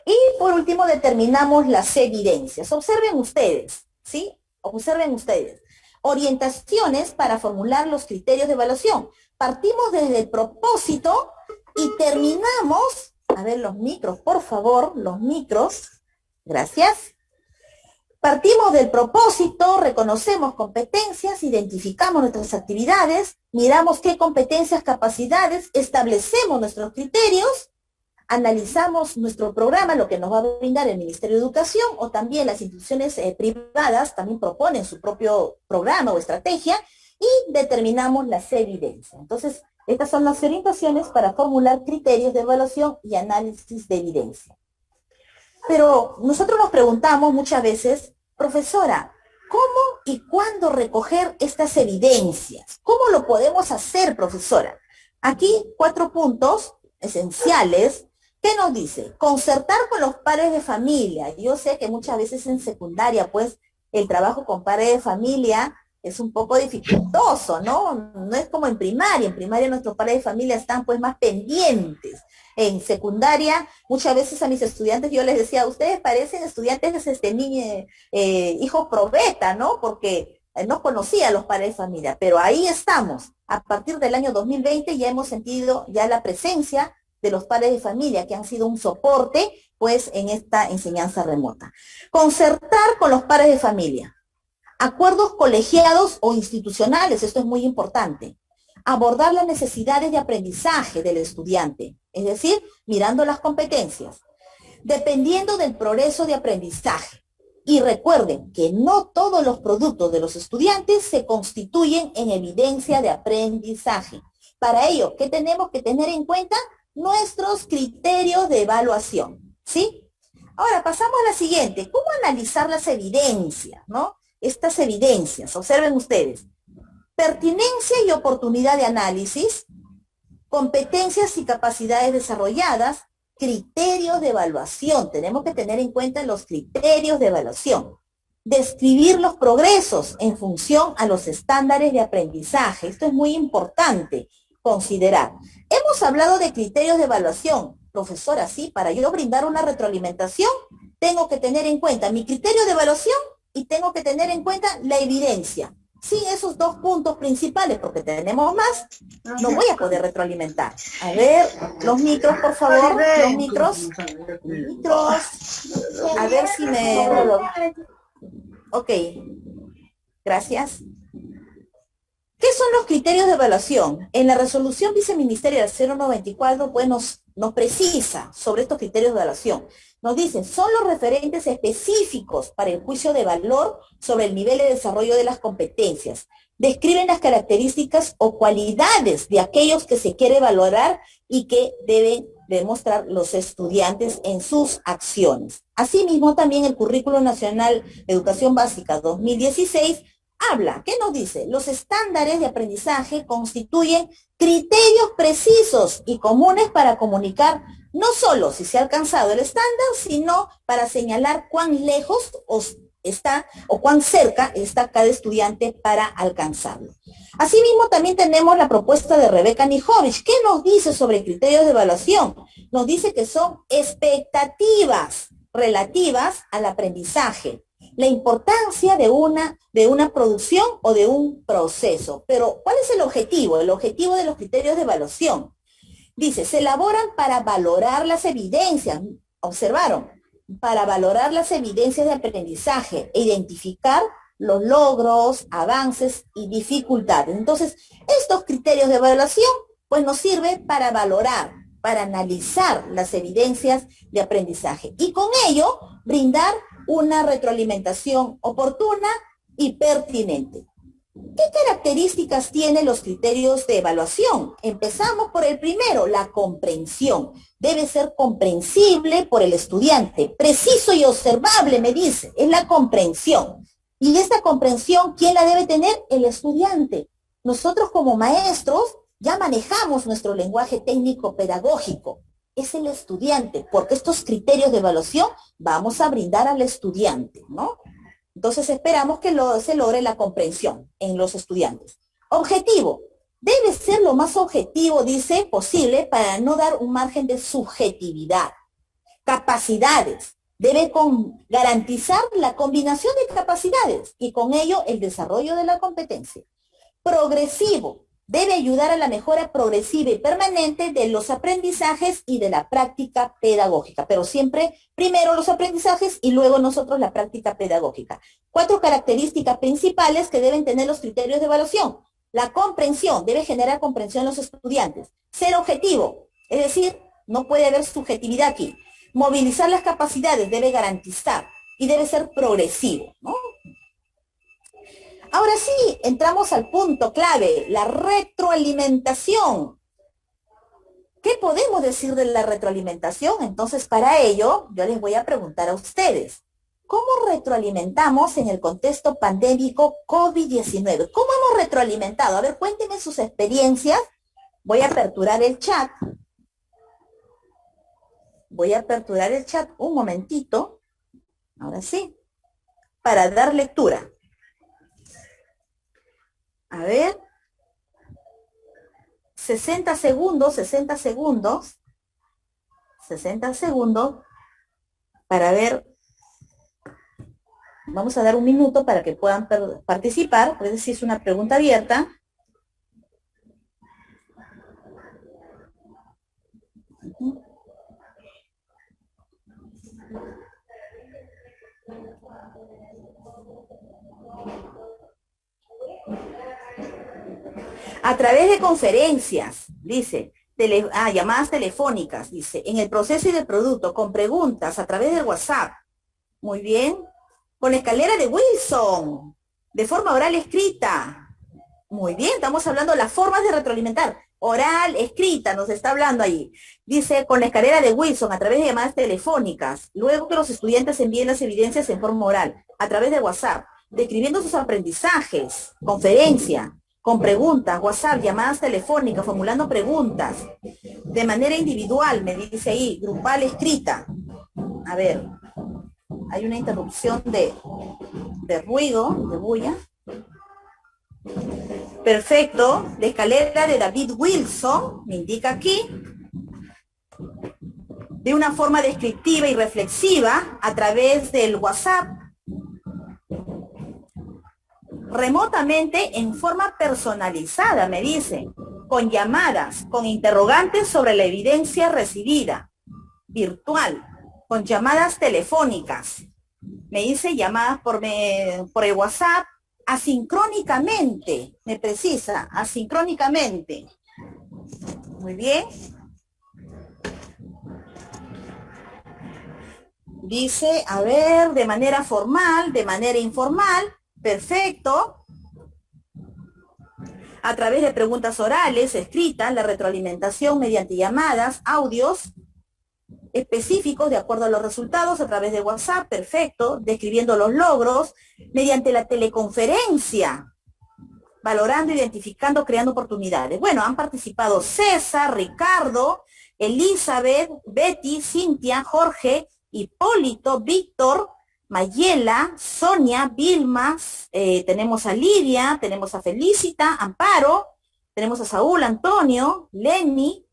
Y por último determinamos las evidencias. Observen ustedes, ¿sí? Observen ustedes. Orientaciones para formular los criterios de evaluación. Partimos desde el propósito y terminamos, a ver los micros, por favor, los micros, gracias. Partimos del propósito, reconocemos competencias, identificamos nuestras actividades, miramos qué competencias, capacidades, establecemos nuestros criterios, analizamos nuestro programa, lo que nos va a brindar el Ministerio de Educación, o también las instituciones privadas también proponen su propio programa o estrategia, y determinamos las evidencias. Entonces, estas son las orientaciones para formular criterios de evaluación y análisis de evidencia. Pero nosotros nos preguntamos muchas veces, profesora, ¿cómo y cuándo recoger estas evidencias? ¿Cómo lo podemos hacer, profesora? Aquí 4 puntos esenciales. ¿Qué nos dice? Concertar con los padres de familia. Yo sé que muchas veces en secundaria, pues, el trabajo con padres de familia es un poco dificultoso, ¿no? No es como en primaria. En primaria nuestros padres de familia están, pues, más pendientes. En secundaria, muchas veces a mis estudiantes yo les decía, ustedes parecen estudiantes de hijos probeta, ¿no? Porque no conocía a los padres de familia, pero ahí estamos. A partir del año 2020 ya hemos sentido ya la presencia de los padres de familia, que han sido un soporte, pues, en esta enseñanza remota. Concertar con los padres de familia. Acuerdos colegiados o institucionales, esto es muy importante. Abordar las necesidades de aprendizaje del estudiante, es decir, mirando las competencias, dependiendo del progreso de aprendizaje. Y recuerden que no todos los productos de los estudiantes se constituyen en evidencia de aprendizaje. Para ello, ¿qué tenemos que tener en cuenta? Nuestros criterios de evaluación, ¿sí? Ahora, pasamos a la siguiente. ¿Cómo analizar las evidencias, no? Estas evidencias, observen ustedes. Pertinencia y oportunidad de análisis, competencias y capacidades desarrolladas, criterios de evaluación. Tenemos que tener en cuenta los criterios de evaluación. Describir los progresos en función a los estándares de aprendizaje. Esto es muy importante considerar. Hemos hablado de criterios de evaluación. Profesora, sí, para yo brindar una retroalimentación, tengo que tener en cuenta mi criterio de evaluación y tengo que tener en cuenta la evidencia. Sin esos 2 puntos principales, porque tenemos más, no voy a poder retroalimentar. A ver, los micros, por favor, los micros. Micros. A ver si me... Ok, gracias. ¿Qué son los criterios de evaluación? En la resolución viceministerial 094, pues nos precisa sobre estos criterios de evaluación. Nos dicen, son los referentes específicos para el juicio de valor sobre el nivel de desarrollo de las competencias. Describen las características o cualidades de aquellos que se quiere valorar y que deben demostrar los estudiantes en sus acciones. Asimismo, también el Currículo Nacional de Educación Básica 2016 habla, ¿qué nos dice? Los estándares de aprendizaje constituyen criterios precisos y comunes para comunicar no solo si se ha alcanzado el estándar, sino para señalar cuán lejos está o cuán cerca está cada estudiante para alcanzarlo. Asimismo, también tenemos la propuesta de Rebeca Nijovic. ¿Qué nos dice sobre criterios de evaluación? Nos dice que son expectativas relativas al aprendizaje, la importancia de una producción o de un proceso. Pero, ¿cuál es el objetivo? El objetivo de los criterios de evaluación. Dice, se elaboran para valorar las evidencias, observaron, para valorar las evidencias de aprendizaje e identificar los logros, avances y dificultades. Entonces, estos criterios de evaluación, pues nos sirve para valorar, para analizar las evidencias de aprendizaje y con ello brindar una retroalimentación oportuna y pertinente. ¿Qué características tienen los criterios de evaluación? Empezamos por el primero, la comprensión. Debe ser comprensible por el estudiante, preciso y observable, me dice, es la comprensión. Y esta comprensión, ¿quién la debe tener? El estudiante. Nosotros como maestros ya manejamos nuestro lenguaje técnico pedagógico. Es el estudiante, porque estos criterios de evaluación vamos a brindar al estudiante, ¿no? Entonces esperamos que se logre la comprensión en los estudiantes. Objetivo. Debe ser lo más objetivo, dice, posible para no dar un margen de subjetividad. Capacidades. Debe garantizar la combinación de capacidades y con ello el desarrollo de la competencia. Progresivo. Debe ayudar a la mejora progresiva y permanente de los aprendizajes y de la práctica pedagógica, pero siempre primero los aprendizajes y luego nosotros la práctica pedagógica. 4 características principales que deben tener los criterios de evaluación. La comprensión, debe generar comprensión en los estudiantes. Ser objetivo, es decir, no puede haber subjetividad aquí. Movilizar las capacidades, debe garantizar y debe ser progresivo, ¿no? Ahora sí, entramos al punto clave, la retroalimentación. ¿Qué podemos decir de la retroalimentación? Entonces, para ello, yo les voy a preguntar a ustedes, ¿cómo retroalimentamos en el contexto pandémico COVID-19? ¿Cómo hemos retroalimentado? A ver, cuéntenme sus experiencias. Voy a aperturar el chat. Voy a aperturar el chat un momentito. Ahora sí, para dar lectura. A ver, 60 segundos para ver, vamos a dar un minuto para que puedan participar, es decir, es una pregunta abierta. A través de conferencias, dice, llamadas telefónicas, dice, en el proceso y del producto, con preguntas, a través del WhatsApp. Muy bien. Con la escalera de Wilson, de forma oral escrita. Muy bien, estamos hablando de las formas de retroalimentar. Oral, escrita, nos está hablando ahí. Dice, con la escalera de Wilson, a través de llamadas telefónicas, luego que los estudiantes envíen las evidencias en forma oral, a través de WhatsApp, describiendo sus aprendizajes, conferencia, con preguntas, WhatsApp, llamadas telefónicas, formulando preguntas, de manera individual, me dice ahí, grupal, escrita. A ver, hay una interrupción de ruido, de bulla. Perfecto, la escalera de David Wilson, me indica aquí, de una forma descriptiva y reflexiva, a través del WhatsApp, remotamente en forma personalizada, me dice, con llamadas, con interrogantes sobre la evidencia recibida, virtual, con llamadas telefónicas. Me dice llamadas por el WhatsApp, asincrónicamente, me precisa, asincrónicamente. Muy bien. Dice, a ver, de manera formal, de manera informal. Perfecto. A través de preguntas orales, escritas, la retroalimentación mediante llamadas, audios específicos de acuerdo a los resultados, a través de WhatsApp, perfecto, describiendo los logros, mediante la teleconferencia, valorando, identificando, creando oportunidades. Bueno, han participado César, Ricardo, Elizabeth, Betty, Cintia, Jorge, Hipólito, Víctor, Mayela, Sonia, Vilma, tenemos a Lidia, tenemos a Felicita, Amparo, tenemos a Saúl, Antonio, Lenny,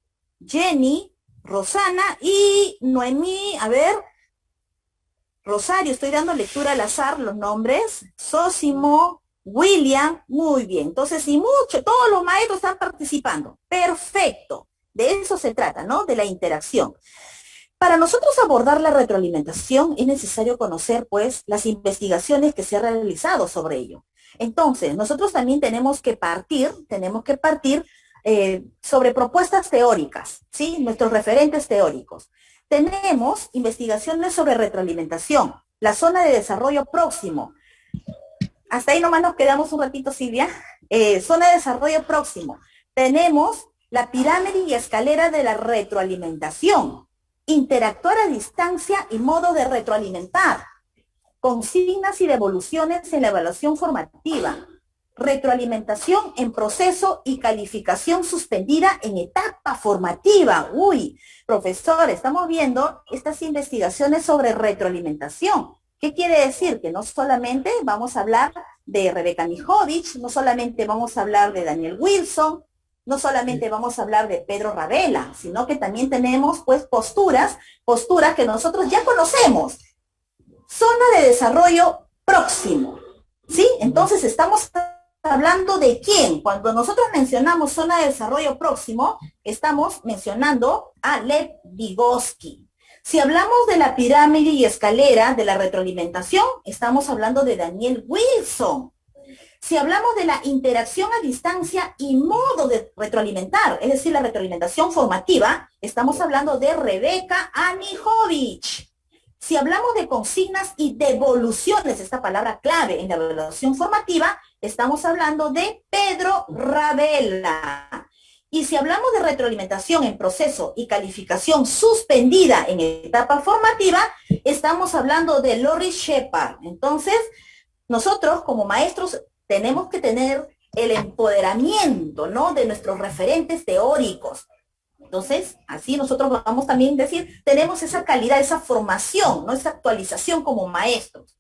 Jenny, Rosana y Noemí, a ver, Rosario, estoy dando lectura al azar los nombres, Sósimo, William, muy bien, entonces y todos los maestros están participando, perfecto. De eso se trata, ¿no? De la interacción. Para nosotros abordar la retroalimentación es necesario conocer, pues, las investigaciones que se han realizado sobre ello. Entonces, nosotros también tenemos que partir sobre propuestas teóricas, ¿sí? Nuestros referentes teóricos. Tenemos investigaciones sobre retroalimentación, la zona de desarrollo próximo. Hasta ahí nomás nos quedamos un ratito, Silvia. Zona de desarrollo próximo. Tenemos la pirámide y escalera de la retroalimentación. Interactuar a distancia y modo de retroalimentar. Consignas y devoluciones en la evaluación formativa. Retroalimentación en proceso y calificación suspendida en etapa formativa. Uy, profesor, estamos viendo estas investigaciones sobre retroalimentación. ¿Qué quiere decir? Que no solamente vamos a hablar de Rebeca Nijovic, no solamente vamos a hablar de Daniel Wilson, no solamente vamos a hablar de Pedro Ravela, sino que también tenemos pues posturas que nosotros ya conocemos. Zona de desarrollo próximo, ¿sí? Entonces estamos hablando de quién. Cuando nosotros mencionamos zona de desarrollo próximo, estamos mencionando a Lev Vygotsky. Si hablamos de la pirámide y escalera de la retroalimentación, estamos hablando de Daniel Wilson. Si hablamos de la interacción a distancia y modo de retroalimentar, es decir, la retroalimentación formativa, estamos hablando de Rebeca Anijovic. Si hablamos de consignas y devoluciones, esta palabra clave en la evaluación formativa, estamos hablando de Pedro Ravela. Y si hablamos de retroalimentación en proceso y calificación suspendida en etapa formativa, estamos hablando de Lori Shepard. Entonces, nosotros como maestros tenemos que tener el empoderamiento, ¿no?, de nuestros referentes teóricos. Entonces, así nosotros vamos también a decir, tenemos esa calidad, esa formación, ¿no?, esa actualización como maestros.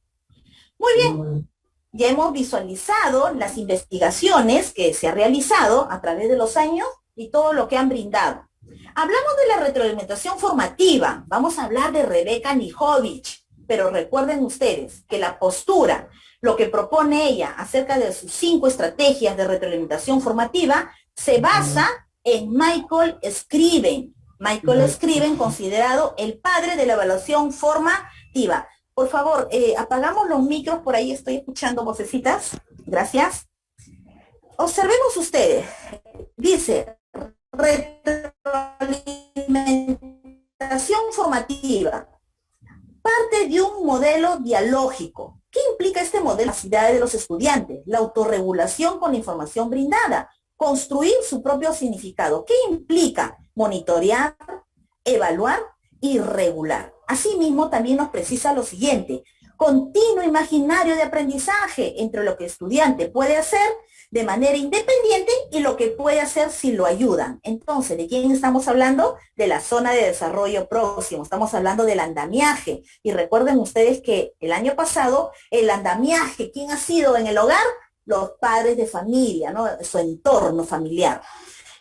Muy bien, ya hemos visualizado las investigaciones que se han realizado a través de los años y todo lo que han brindado. Hablamos de la retroalimentación formativa, vamos a hablar de Rebeca Nijovic, pero recuerden ustedes que la postura, lo que propone ella acerca de sus 5 estrategias de retroalimentación formativa, se basa en Michael Scriven. Michael Scriven, considerado el padre de la evaluación formativa. Por favor, apagamos los micros, por ahí estoy escuchando vocecitas. Gracias. Observemos ustedes. Dice, retroalimentación formativa. Parte de un modelo dialógico. ¿Qué implica este modelo? La capacidad de los estudiantes, la autorregulación con la información brindada, construir su propio significado. ¿Qué implica? Monitorear, evaluar y regular. Asimismo, también nos precisa lo siguiente: continuo imaginario de aprendizaje entre lo que el estudiante puede hacer de manera independiente y lo que puede hacer si lo ayudan. Entonces, ¿de quién estamos hablando? De la zona de desarrollo próximo. Estamos hablando del andamiaje. Y recuerden ustedes que el año pasado, el andamiaje, ¿quién ha sido en el hogar? Los padres de familia, ¿no?, su entorno familiar.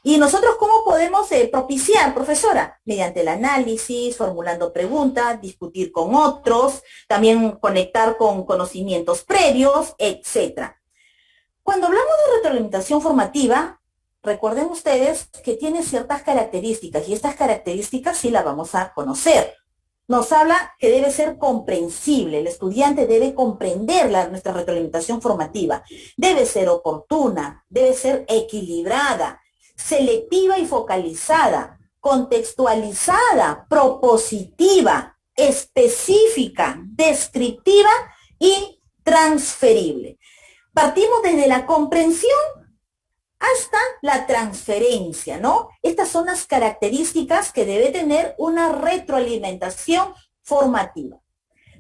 ¿Y nosotros cómo podemos propiciar, profesora? Mediante el análisis, formulando preguntas, discutir con otros, también conectar con conocimientos previos, etc. Cuando hablamos de retroalimentación formativa, recuerden ustedes que tiene ciertas características, y estas características sí las vamos a conocer. Nos habla que debe ser comprensible, el estudiante debe comprender nuestra retroalimentación formativa, debe ser oportuna, debe ser equilibrada, selectiva y focalizada, contextualizada, propositiva, específica, descriptiva y transferible. Partimos desde la comprensión hasta la transferencia, ¿no? Estas son las características que debe tener una retroalimentación formativa.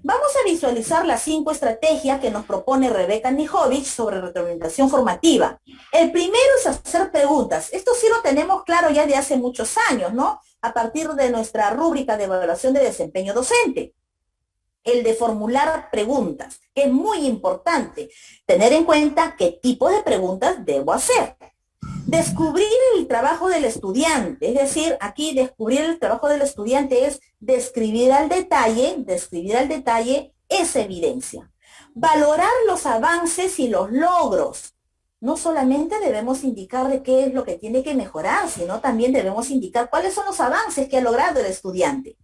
Vamos a visualizar las 5 estrategias que nos propone Rebeca Nijovic sobre retroalimentación formativa. El primero es hacer preguntas. Esto sí lo tenemos claro ya de hace muchos años, ¿no? A partir de nuestra rúbrica de evaluación de desempeño docente. El de formular preguntas, que es muy importante tener en cuenta qué tipo de preguntas debo hacer. Descubrir el trabajo del estudiante, es decir, aquí descubrir el trabajo del estudiante es describir al detalle esa evidencia. Valorar los avances y los logros. no solamente debemos indicarle qué es lo que tiene que mejorar, sino también debemos indicar cuáles son los avances que ha logrado el estudiante.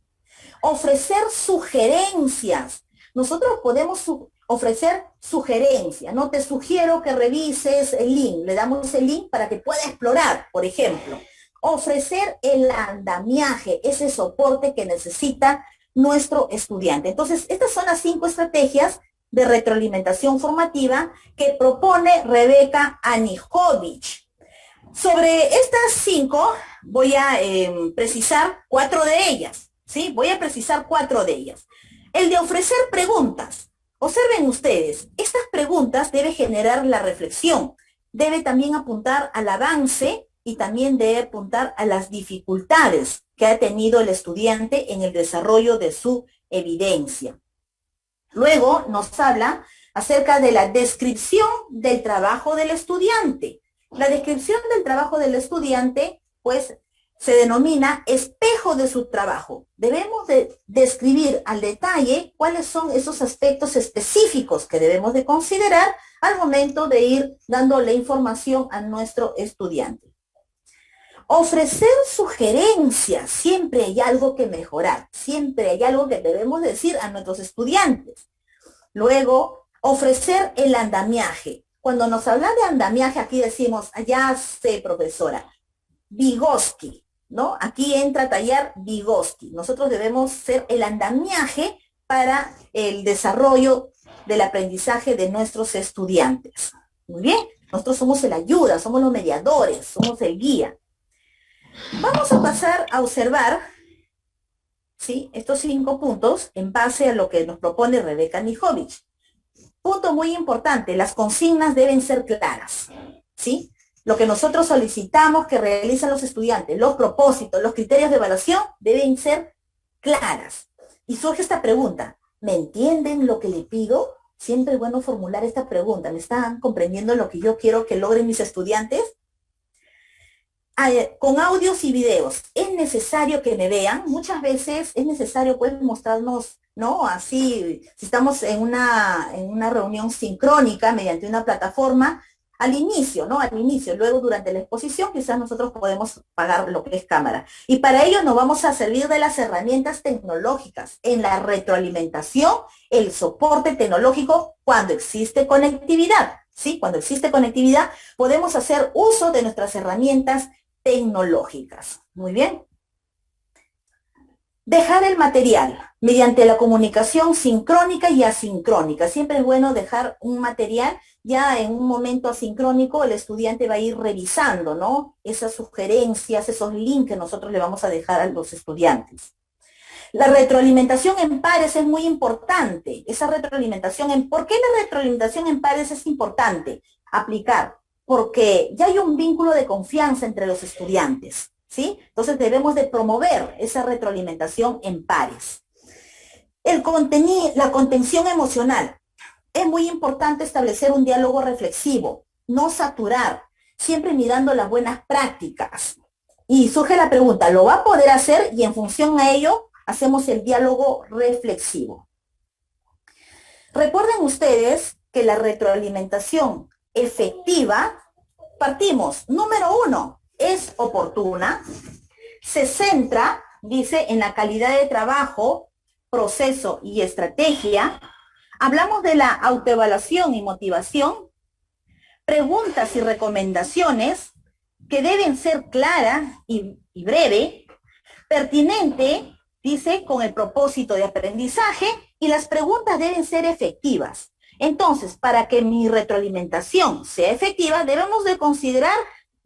Ofrecer sugerencias. Nosotros podemos ofrecer sugerencias, ¿no? Te sugiero que revises el link, le damos el link para que pueda explorar, por ejemplo. Ofrecer el andamiaje, ese soporte que necesita nuestro estudiante. Entonces, estas son las 5 estrategias de retroalimentación formativa que propone Rebeca Anijovic. Sobre estas 5 voy a precisar 4 de ellas, ¿sí? Voy a precisar 4 de ellas. El de ofrecer preguntas. Observen ustedes, estas preguntas deben generar la reflexión, debe también apuntar al avance y también debe apuntar a las dificultades que ha tenido el estudiante en el desarrollo de su evidencia. Luego nos habla acerca de la descripción del trabajo del estudiante. La descripción del trabajo del estudiante, pues, se denomina espejo de su trabajo. Debemos de describir al detalle cuáles son esos aspectos específicos que debemos de considerar al momento de ir dándole información a nuestro estudiante. Ofrecer sugerencias, siempre hay algo que mejorar, siempre hay algo que debemos decir a nuestros estudiantes. Luego, ofrecer el andamiaje. Cuando nos hablan de andamiaje, aquí decimos, ya sé, profesora, Vygotsky, ¿no? Aquí entra a tallar Vygotsky. Nosotros debemos ser el andamiaje para el desarrollo del aprendizaje de nuestros estudiantes. Muy bien, nosotros somos el ayuda, somos los mediadores, somos el guía. Vamos a pasar a observar, ¿sí?, estos 5 puntos en base a lo que nos propone Rebeca Anijovic. Punto muy importante, las consignas deben ser claras, ¿sí? Lo que nosotros solicitamos que realicen los estudiantes, los propósitos, los criterios de evaluación deben ser claras. Y surge esta pregunta, ¿me entienden lo que le pido? Siempre es bueno formular esta pregunta, ¿me están comprendiendo lo que yo quiero que logren mis estudiantes? Con audios y videos, es necesario que me vean, muchas veces es necesario pues mostrarnos, ¿no? Así, si estamos en una reunión sincrónica mediante una plataforma, al inicio, ¿no? Al inicio, luego durante la exposición quizás nosotros podemos apagar lo que es cámara. Y para ello nos vamos a servir de las herramientas tecnológicas en la retroalimentación, el soporte tecnológico cuando existe conectividad, ¿sí? Cuando existe conectividad podemos hacer uso de nuestras herramientas tecnológicas. Muy bien. Dejar el material mediante la comunicación sincrónica y asincrónica. Siempre es bueno dejar un material ya en un momento asincrónico, el estudiante va a ir revisando, ¿no? Esas sugerencias, esos links que nosotros le vamos a dejar a los estudiantes. La retroalimentación en pares es muy importante. Esa retroalimentación ¿por qué la retroalimentación en pares es importante aplicar? Porque ya hay un vínculo de confianza entre los estudiantes, ¿sí? Entonces debemos de promover esa retroalimentación en pares. La contención emocional. Es muy importante establecer un diálogo reflexivo, no saturar, siempre mirando las buenas prácticas. Y surge la pregunta, ¿lo va a poder hacer? Y en función a ello, hacemos el diálogo reflexivo. Recuerden ustedes que la retroalimentación efectiva, partimos, número 1, es oportuna, se centra, dice, en la calidad de trabajo, proceso y estrategia. Hablamos de la autoevaluación y motivación, preguntas y recomendaciones que deben ser claras y breve, pertinente, dice, con el propósito de aprendizaje, y las preguntas deben ser efectivas. Entonces, para que mi retroalimentación sea efectiva, debemos de considerar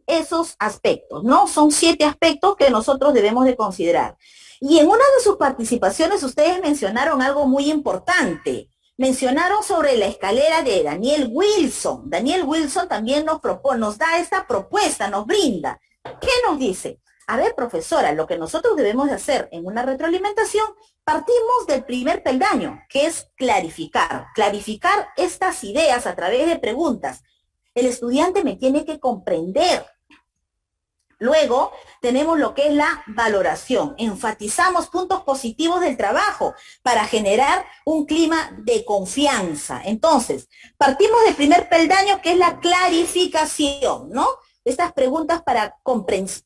esos aspectos, ¿no? Son 7 aspectos que nosotros debemos de considerar. Y en una de sus participaciones ustedes mencionaron algo muy importante. Mencionaron sobre la escalera de Daniel Wilson. Daniel Wilson también nos da esta propuesta, nos brinda. ¿Qué nos dice? A ver, profesora, lo que nosotros debemos de hacer en una retroalimentación, partimos del primer peldaño, que es clarificar. Clarificar estas ideas a través de preguntas. El estudiante me tiene que comprender. Luego tenemos lo que es la valoración. Enfatizamos puntos positivos del trabajo para generar un clima de confianza. Entonces, partimos del primer peldaño, que es la clarificación, ¿no? Estas preguntas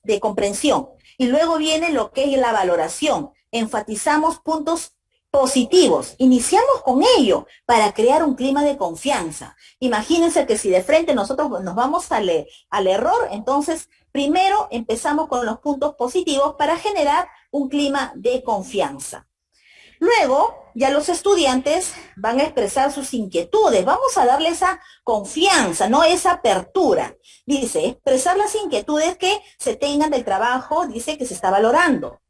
de comprensión. Y luego viene lo que es la valoración. Enfatizamos puntos positivos. Iniciamos con ello para crear un clima de confianza. Imagínense que si de frente nosotros nos vamos al error, entonces primero empezamos con los puntos positivos para generar un clima de confianza. Luego, ya los estudiantes van a expresar sus inquietudes. Vamos a darle esa confianza, no esa apertura. Dice, expresar las inquietudes que se tengan del trabajo, dice que se está valorando.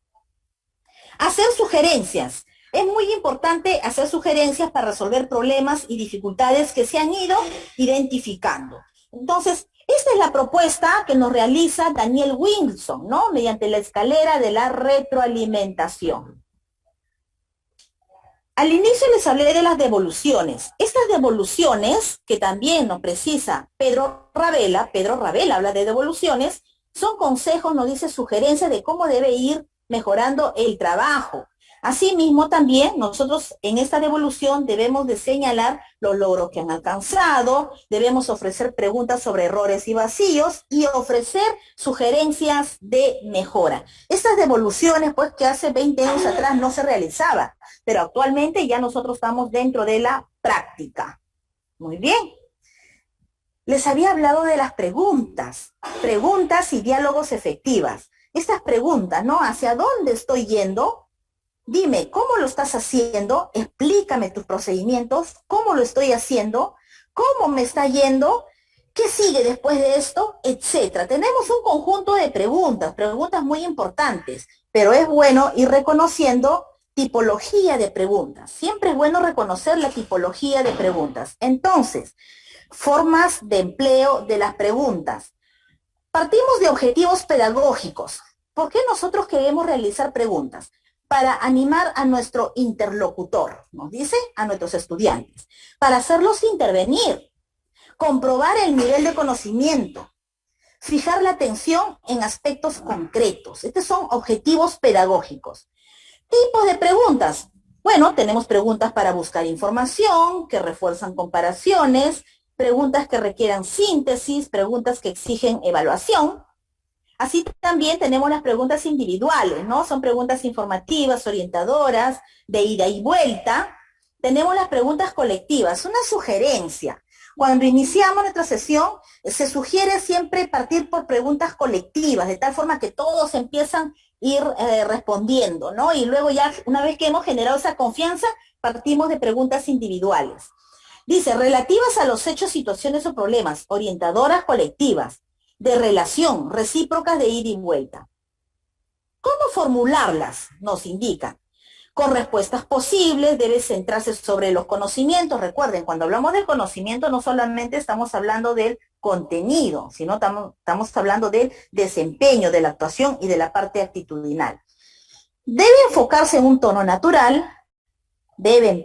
Hacer sugerencias. Es muy importante hacer sugerencias para resolver problemas y dificultades que se han ido identificando. Entonces, esta es la propuesta que nos realiza Daniel Wilson, ¿no? Mediante la escalera de la retroalimentación. Al inicio les hablé de las devoluciones. Estas devoluciones, que también nos precisa Pedro Ravela habla de devoluciones, son consejos, nos dice sugerencias de cómo debe ir mejorando el trabajo. Asimismo, también nosotros en esta devolución debemos de señalar los logros que han alcanzado, debemos ofrecer preguntas sobre errores y vacíos y ofrecer sugerencias de mejora. Estas devoluciones, pues, que hace 20 años atrás no se realizaba, pero actualmente ya nosotros estamos dentro de la práctica. Muy bien. Les había hablado de las preguntas y diálogos efectivas. Estas preguntas, ¿no? ¿Hacia dónde estoy yendo? Dime, ¿cómo lo estás haciendo? Explícame tus procedimientos, ¿cómo lo estoy haciendo? ¿Cómo me está yendo? ¿Qué sigue después de esto? Etcétera. Tenemos un conjunto de preguntas muy importantes, pero es bueno ir reconociendo tipología de preguntas. Siempre es bueno reconocer la tipología de preguntas. Entonces, formas de empleo de las preguntas. Partimos de objetivos pedagógicos. ¿Por qué nosotros queremos realizar preguntas? Para animar a nuestro interlocutor, nos dice, a nuestros estudiantes, para hacerlos intervenir, comprobar el nivel de conocimiento, fijar la atención en aspectos concretos. Estos son objetivos pedagógicos. Tipos de preguntas. Bueno, tenemos preguntas para buscar información, que refuerzan comparaciones, preguntas que requieran síntesis, preguntas que exigen evaluación. Así también tenemos las preguntas individuales, ¿no? Son preguntas informativas, orientadoras, de ida y vuelta. Tenemos las preguntas colectivas, una sugerencia. Cuando iniciamos nuestra sesión, se sugiere siempre partir por preguntas colectivas, de tal forma que todos empiezan a ir respondiendo, ¿no? Y luego ya, una vez que hemos generado esa confianza, partimos de preguntas individuales. Dice, relativas a los hechos, situaciones o problemas, orientadoras colectivas, de relación, recíprocas de ida y vuelta. ¿Cómo formularlas? Nos indican. Con respuestas posibles, debe centrarse sobre los conocimientos. Recuerden, cuando hablamos del conocimiento, no solamente estamos hablando del contenido, sino estamos hablando del desempeño, de la actuación y de la parte actitudinal. Debe enfocarse en un tono natural, debe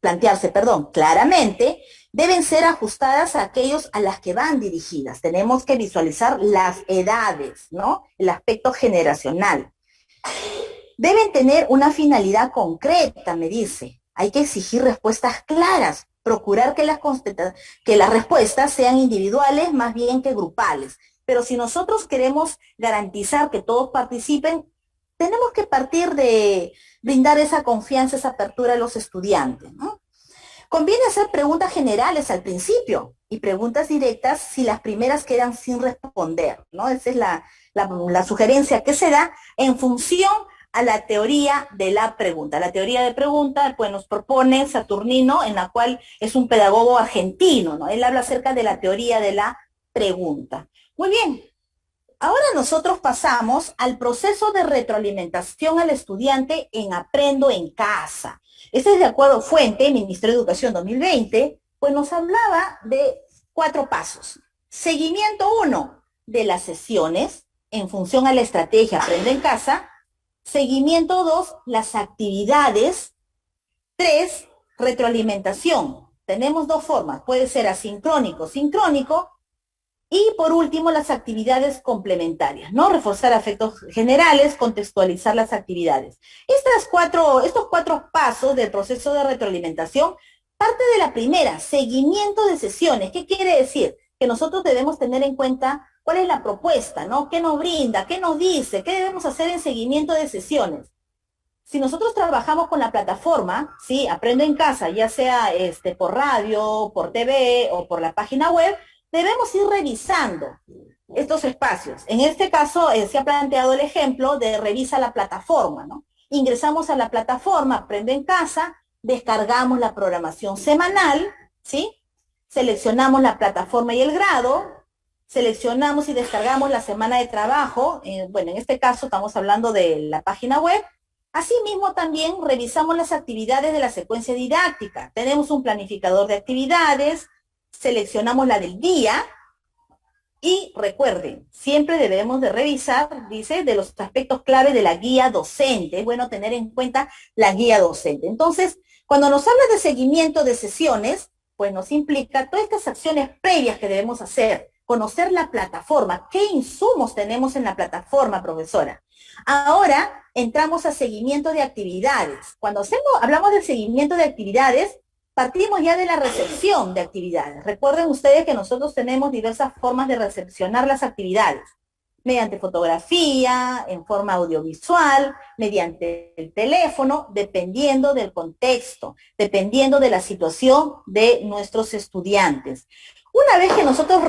plantearse claramente, deben ser ajustadas a aquellos a las que van dirigidas. Tenemos que visualizar las edades, ¿no? El aspecto generacional. Deben tener una finalidad concreta, me dice. Hay que exigir respuestas claras, procurar que las respuestas sean individuales más bien que grupales. Pero si nosotros queremos garantizar que todos participen, tenemos que partir de brindar esa confianza, esa apertura a los estudiantes, ¿no? Conviene hacer preguntas generales al principio y preguntas directas si las primeras quedan sin responder, ¿no? Esa es la sugerencia que se da en función a la teoría de la pregunta. La teoría de pregunta, pues, nos propone Saturnino, en la cual es un pedagogo argentino, ¿no? Él habla acerca de la teoría de la pregunta. Muy bien. Ahora nosotros pasamos al proceso de retroalimentación al estudiante en Aprendo en Casa. Este es de acuerdo a fuente, Ministerio de Educación 2020, pues nos hablaba de 4 pasos. Seguimiento 1 de las sesiones en función a la estrategia Aprendo en Casa. Seguimiento 2, las actividades. 3, retroalimentación. Tenemos 2 formas, puede ser asincrónico, sincrónico. Y por último, las actividades complementarias, ¿no? Reforzar efectos generales, contextualizar las actividades. Estos cuatro pasos del proceso de retroalimentación parte de la primera, seguimiento de sesiones. ¿Qué quiere decir? Que nosotros debemos tener en cuenta cuál es la propuesta, ¿no? ¿Qué nos brinda? ¿Qué nos dice? ¿Qué debemos hacer en seguimiento de sesiones? Si nosotros trabajamos con la plataforma, ¿sí? Aprendo en casa, ya sea por radio, por TV o por la página web, debemos ir revisando estos espacios. En este caso, se ha planteado el ejemplo de revisa la plataforma, ¿no? Ingresamos a la plataforma, Aprendo en casa, descargamos la programación semanal, ¿sí? Seleccionamos la plataforma y el grado, seleccionamos y descargamos la semana de trabajo, bueno, en este caso estamos hablando de la página web. Asimismo, también revisamos las actividades de la secuencia didáctica. Tenemos un planificador de actividades, seleccionamos la del día y recuerden, siempre debemos de revisar, dice, de los aspectos clave de la guía docente. Es bueno tener en cuenta la guía docente. Entonces, cuando nos habla de seguimiento de sesiones, pues nos implica todas estas acciones previas que debemos hacer. Conocer la plataforma, qué insumos tenemos en la plataforma, profesora. Ahora entramos a seguimiento de actividades. Cuando hablamos de seguimiento de actividades, partimos ya de la recepción de actividades. Recuerden ustedes que nosotros tenemos diversas formas de recepcionar las actividades. Mediante fotografía, en forma audiovisual, mediante el teléfono, dependiendo del contexto, dependiendo de la situación de nuestros estudiantes. Una vez que nosotros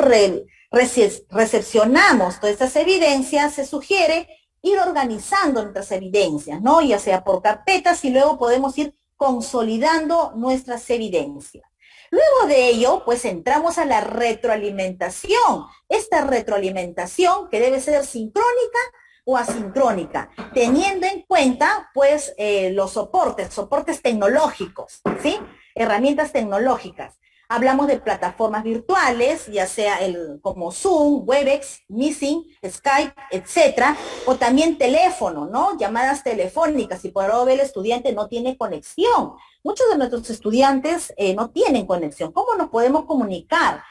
recepcionamos todas estas evidencias, se sugiere ir organizando nuestras evidencias, ¿no? Ya sea por carpetas y luego podemos ir consolidando nuestras evidencias. Luego de ello, pues entramos a la retroalimentación. Esta retroalimentación que debe ser sincrónica o asincrónica, teniendo en cuenta, pues, los soportes tecnológicos, ¿sí? Herramientas tecnológicas. Hablamos de plataformas virtuales, ya sea como Zoom, Webex, Meeting, Skype, etcétera, o también teléfono, ¿no? Llamadas telefónicas, si por ejemplo el estudiante no tiene conexión. Muchos de nuestros estudiantes no tienen conexión. ¿Cómo nos podemos comunicar?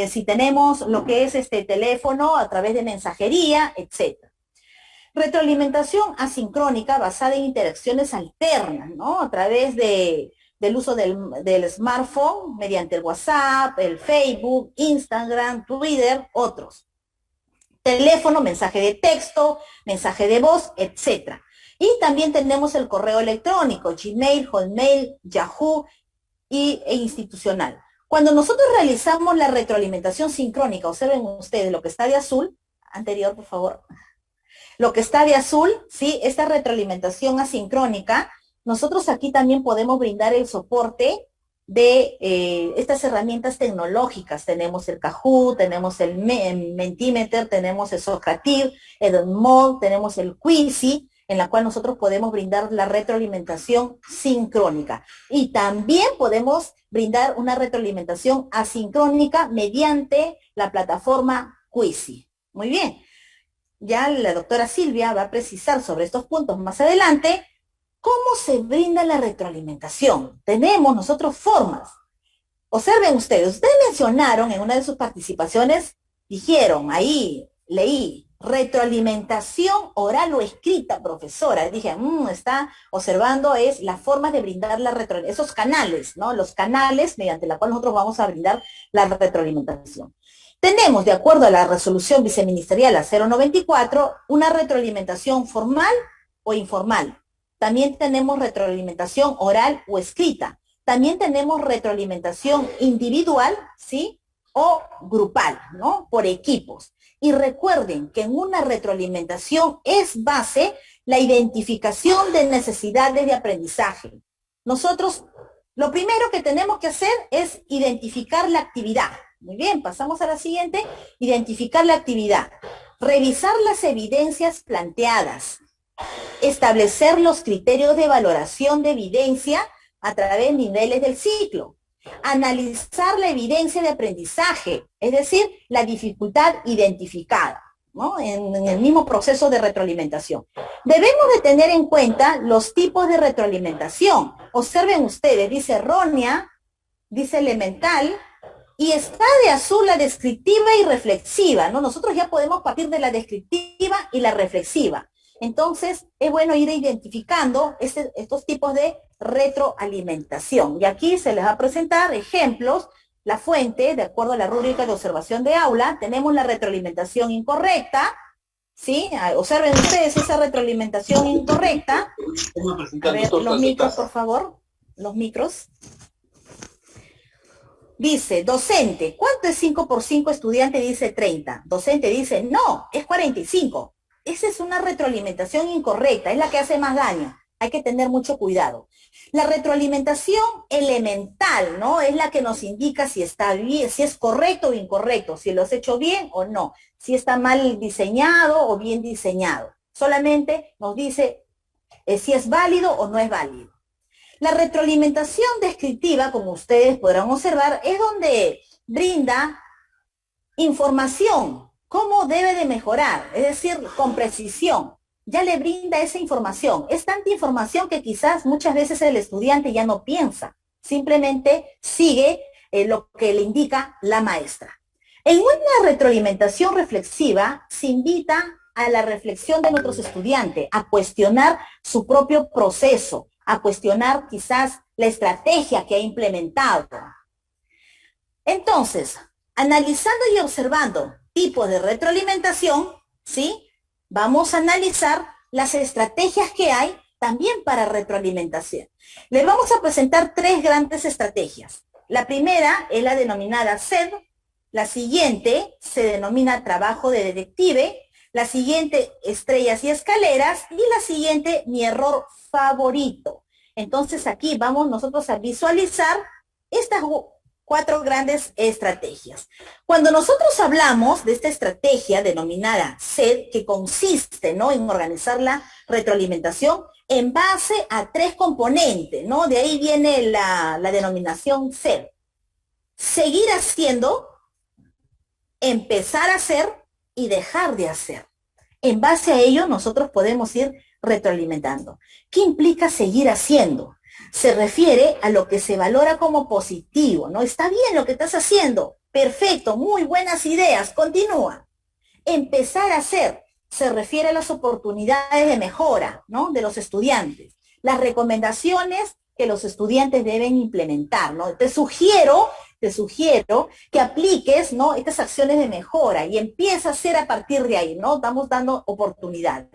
Si tenemos lo que es teléfono a través de mensajería, etcétera. Retroalimentación asincrónica basada en interacciones alternas, ¿no? A través del uso del smartphone, mediante el WhatsApp, el Facebook, Instagram, Twitter, otros. Teléfono, mensaje de texto, mensaje de voz, etc. Y también tenemos el correo electrónico, Gmail, Hotmail, Yahoo e institucional. Cuando nosotros realizamos la retroalimentación sincrónica, observen ustedes lo que está de azul, anterior por favor, lo que está de azul, ¿sí? Esta retroalimentación asincrónica, nosotros aquí también podemos brindar el soporte de estas herramientas tecnológicas. Tenemos el Kahoot, tenemos el Mentimeter, tenemos el Socrative, el Edmodo, tenemos el Quizy, en la cual nosotros podemos brindar la retroalimentación sincrónica. Y también podemos brindar una retroalimentación asincrónica mediante la plataforma Quizy. Muy bien. Ya la doctora Silvia va a precisar sobre estos puntos más adelante. ¿Cómo se brinda la retroalimentación? Tenemos nosotros formas. Observen ustedes mencionaron en una de sus participaciones, dijeron, ahí leí, retroalimentación oral o escrita, profesora. Dije, está observando es las formas de brindar la retroalimentación, esos canales, ¿no? Los canales mediante los cuales nosotros vamos a brindar la retroalimentación. Tenemos, de acuerdo a la resolución viceministerial a 094, una retroalimentación formal o informal. También tenemos retroalimentación oral o escrita. También tenemos retroalimentación individual, ¿sí? O grupal, ¿no? Por equipos. Y recuerden que en una retroalimentación es base la identificación de necesidades de aprendizaje. Nosotros, lo primero que tenemos que hacer es identificar la actividad. Muy bien, pasamos a la siguiente. Identificar la actividad. Revisar las evidencias planteadas. Establecer los criterios de valoración de evidencia a través de niveles del ciclo. Analizar la evidencia de aprendizaje, es decir, la dificultad identificada, ¿no? En el mismo proceso de retroalimentación. Debemos de tener en cuenta los tipos de retroalimentación. Observen ustedes, dice errónea, dice elemental, Y está de azul la descriptiva y reflexiva, ¿no? Nosotros ya podemos partir de la descriptiva y la reflexiva. Entonces, es bueno ir identificando estos tipos de retroalimentación. Y aquí se les va a presentar ejemplos. La fuente, de acuerdo a la rúbrica de observación de aula, tenemos la retroalimentación incorrecta, ¿sí? Observen ustedes esa retroalimentación incorrecta. A ver, los micros, por favor. Los micros. Dice, docente, ¿cuánto es 5 por 5? Estudiante dice 30. Docente dice, no, es 45. Esa es una retroalimentación incorrecta, es la que hace más daño. Hay que tener mucho cuidado. La retroalimentación elemental, ¿no? Es la que nos indica si está bien, si es correcto o incorrecto, si lo has hecho bien o no, si está mal diseñado o bien diseñado. Solamente nos dice si es válido o no es válido. La retroalimentación descriptiva, como ustedes podrán observar, es donde brinda información, cómo debe de mejorar, es decir, con precisión. Ya le brinda esa información. Es tanta información que quizás muchas veces el estudiante ya no piensa, simplemente sigue lo que le indica la maestra. En una retroalimentación reflexiva se invita a la reflexión de nuestros estudiantes, a cuestionar su propio proceso, a cuestionar quizás la estrategia que ha implementado. Entonces, analizando y observando tipos de retroalimentación, ¿sí? Vamos a analizar las estrategias que hay también para retroalimentación. Les vamos a presentar 3 grandes estrategias. La primera es la denominada SED, la siguiente se denomina trabajo de detective, la siguiente estrellas y escaleras, y la siguiente mi error favorito. Entonces aquí vamos nosotros a visualizar estas 4 grandes estrategias. Cuando nosotros hablamos de esta estrategia denominada SED, que consiste, ¿no?, en organizar la retroalimentación en base a 3 componentes, ¿no? De ahí viene la denominación SED. Seguir haciendo, empezar a hacer y dejar de hacer. En base a ello, nosotros podemos ir retroalimentando. ¿Qué implica seguir haciendo? Se refiere a lo que se valora como positivo, ¿no? Está bien lo que estás haciendo, perfecto, muy buenas ideas, continúa. Empezar a hacer se refiere a las oportunidades de mejora, ¿no?, de los estudiantes, las recomendaciones que los estudiantes deben implementar, ¿no? Te sugiero que apliques, ¿no?, estas acciones de mejora y empieza a hacer a partir de ahí, ¿no? Estamos dando oportunidades.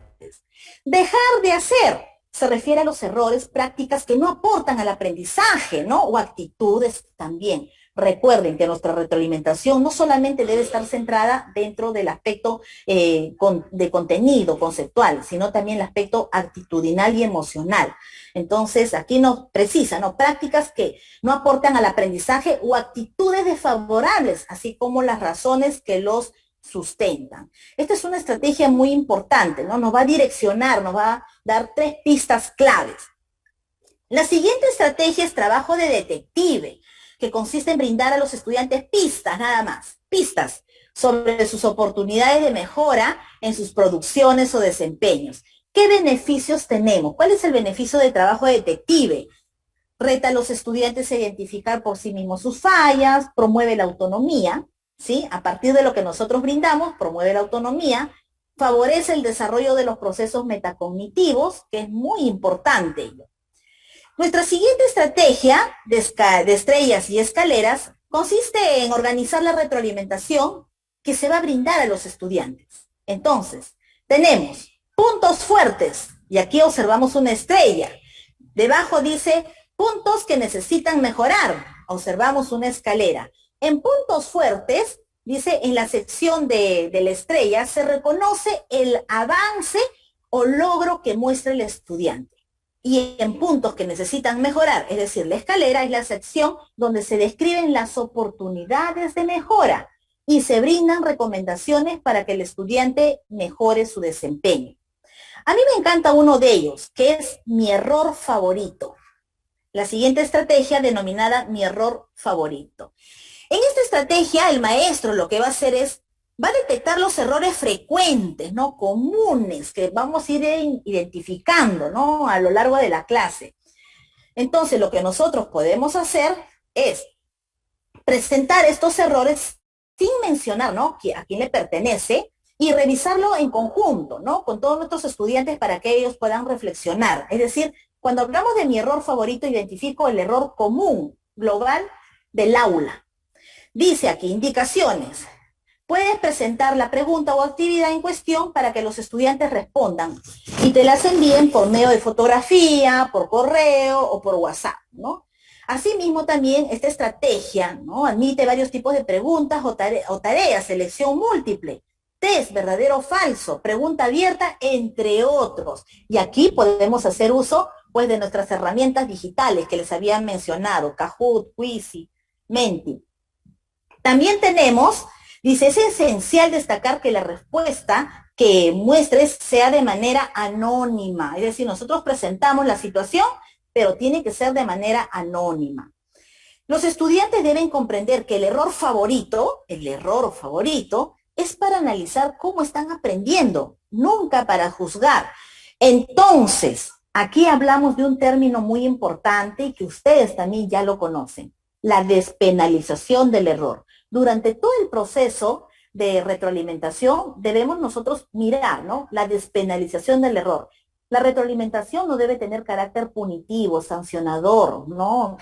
Dejar de hacer se refiere a los errores, prácticas que no aportan al aprendizaje, ¿no? O actitudes también. Recuerden que nuestra retroalimentación no solamente debe estar centrada dentro del aspecto de contenido conceptual, sino también el aspecto actitudinal y emocional. Entonces, aquí nos precisa, ¿no?, prácticas que no aportan al aprendizaje o actitudes desfavorables, así como las razones que los sustentan. Esta es una estrategia muy importante, ¿no? Nos va a direccionar, nos va a dar 3 pistas claves. La siguiente estrategia es trabajo de detective, que consiste en brindar a los estudiantes pistas, nada más, pistas sobre sus oportunidades de mejora en sus producciones o desempeños. ¿Qué beneficios tenemos? ¿Cuál es el beneficio del trabajo de detective? Reta a los estudiantes a identificar por sí mismos sus fallas, promueve la autonomía, ¿sí? A partir de lo que nosotros brindamos, promueve la autonomía, favorece el desarrollo de los procesos metacognitivos, que es muy importante. Nuestra siguiente estrategia de estrellas y escaleras consiste en organizar la retroalimentación que se va a brindar a los estudiantes. Entonces, tenemos puntos fuertes, y aquí observamos una estrella. Debajo dice puntos que necesitan mejorar. Observamos una escalera. En puntos fuertes, dice, en la sección de la estrella se reconoce el avance o logro que muestra el estudiante. Y en puntos que necesitan mejorar, es decir, la escalera es la sección donde se describen las oportunidades de mejora y se brindan recomendaciones para que el estudiante mejore su desempeño. A mí me encanta uno de ellos, que es mi error favorito. La siguiente estrategia denominada mi error favorito. En esta estrategia, el maestro lo que va a hacer es, va a detectar los errores frecuentes, ¿no?, comunes, que vamos a ir identificando, ¿no?, a lo largo de la clase. Entonces, lo que nosotros podemos hacer es presentar estos errores sin mencionar, ¿no?, a quién le pertenece, y revisarlo en conjunto, ¿no?, con todos nuestros estudiantes para que ellos puedan reflexionar. Es decir, cuando hablamos de mi error favorito, identifico el error común, global, del aula. Dice aquí, indicaciones. Puedes presentar la pregunta o actividad en cuestión para que los estudiantes respondan y te las envíen por medio de fotografía, por correo o por WhatsApp, ¿no? Asimismo, también esta estrategia, ¿no?, admite varios tipos de preguntas o tareas, selección múltiple, test, verdadero o falso, pregunta abierta, entre otros. Y aquí podemos hacer uso, pues, de nuestras herramientas digitales que les había mencionado, Kahoot, Quizy, Menti. También tenemos, dice, es esencial destacar que la respuesta que muestres sea de manera anónima. Es decir, nosotros presentamos la situación, pero tiene que ser de manera anónima. Los estudiantes deben comprender que el error favorito, es para analizar cómo están aprendiendo, nunca para juzgar. Entonces, aquí hablamos de un término muy importante y que ustedes también ya lo conocen, la despenalización del error. Durante todo el proceso de retroalimentación debemos nosotros mirar, ¿no?, la despenalización del error. La retroalimentación no debe tener carácter punitivo, sancionador, ¿no?,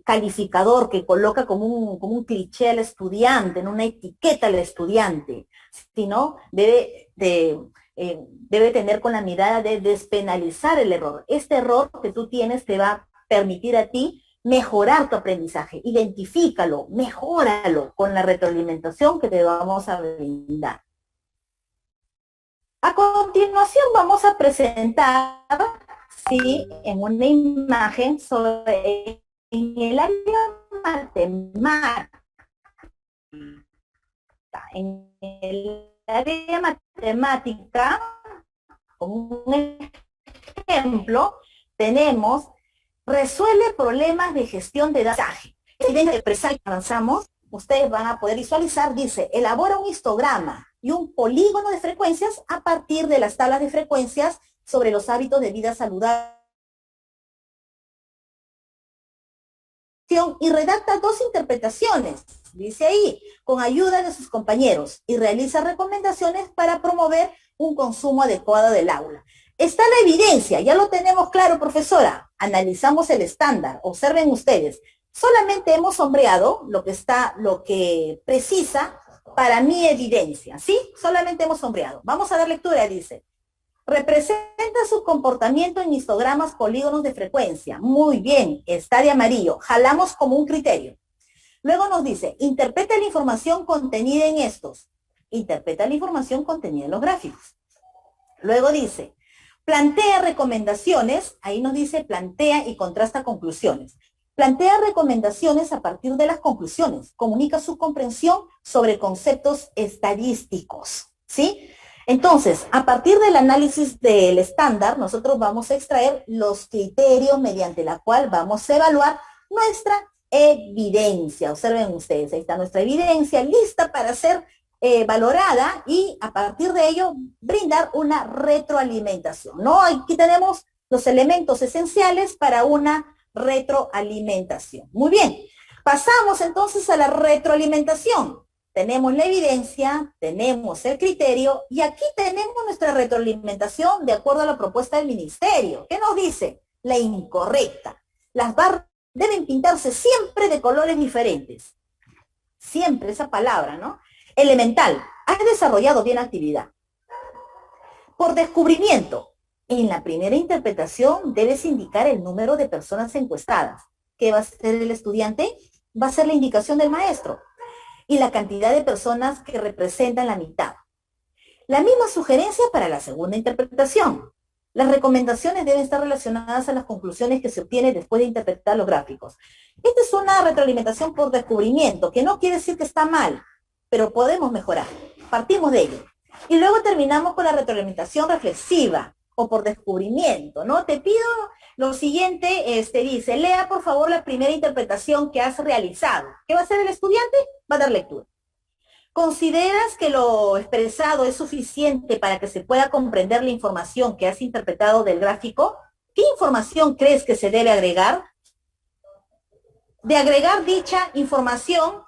calificador, que coloca como un cliché al estudiante, en una etiqueta al estudiante, sino debe tener con la mirada de despenalizar el error. Este error que tú tienes te va a permitir a ti mejorar tu aprendizaje. Identifícalo, mejóralo con la retroalimentación que te vamos a brindar. A continuación vamos a presentar, sí, en una imagen sobre en el área matemática. En el área matemática, como un ejemplo, tenemos resuelve problemas de gestión de datos. Evidentemente, empresario que avanzamos, ustedes van a poder visualizar, dice, elabora un histograma y un polígono de frecuencias a partir de las tablas de frecuencias sobre los hábitos de vida saludable y redacta 2 interpretaciones, dice ahí, con ayuda de sus compañeros y realiza recomendaciones para promover un consumo adecuado del aula. Está la evidencia, ya lo tenemos claro, profesora. Analizamos el estándar, observen ustedes. Solamente hemos sombreado lo que precisa para mi evidencia, ¿sí? Solamente hemos sombreado. Vamos a dar lectura, dice. Representa su comportamiento en histogramas polígonos de frecuencia. Muy bien, está de amarillo. Jalamos como un criterio. Luego nos dice, interpreta la información contenida en estos. Interpreta la información contenida en los gráficos. Luego dice, plantea recomendaciones, ahí nos dice plantea y contrasta conclusiones. Plantea recomendaciones a partir de las conclusiones, comunica su comprensión sobre conceptos estadísticos, ¿sí? Entonces, a partir del análisis del estándar, nosotros vamos a extraer los criterios mediante la cual vamos a evaluar nuestra evidencia. Observen ustedes, ahí está nuestra evidencia lista para ser valorada y a partir de ello brindar una retroalimentación, ¿no? Aquí tenemos los elementos esenciales para una retroalimentación. Muy bien, pasamos entonces a la retroalimentación. Tenemos la evidencia, tenemos el criterio y aquí tenemos nuestra retroalimentación de acuerdo a la propuesta del ministerio. ¿Qué nos dice? La incorrecta. Las barras deben pintarse siempre de colores diferentes. Siempre esa palabra, ¿no? Elemental, has desarrollado bien la actividad. Por descubrimiento, en la primera interpretación debes indicar el número de personas encuestadas. ¿Qué va a hacer el estudiante? Va a ser la indicación del maestro. Y la cantidad de personas que representan la mitad. La misma sugerencia para la segunda interpretación. Las recomendaciones deben estar relacionadas a las conclusiones que se obtienen después de interpretar los gráficos. Esta es una retroalimentación por descubrimiento, que no quiere decir que está mal, pero podemos mejorar. Partimos de ello. Y luego terminamos con la retroalimentación reflexiva o por descubrimiento, ¿no? Te pido lo siguiente, dice, lea por favor la primera interpretación que has realizado. ¿Qué va a hacer el estudiante? Va a dar lectura. ¿Consideras que lo expresado es suficiente para que se pueda comprender la información que has interpretado del gráfico? ¿Qué información crees que se debe agregar? de agregar dicha información,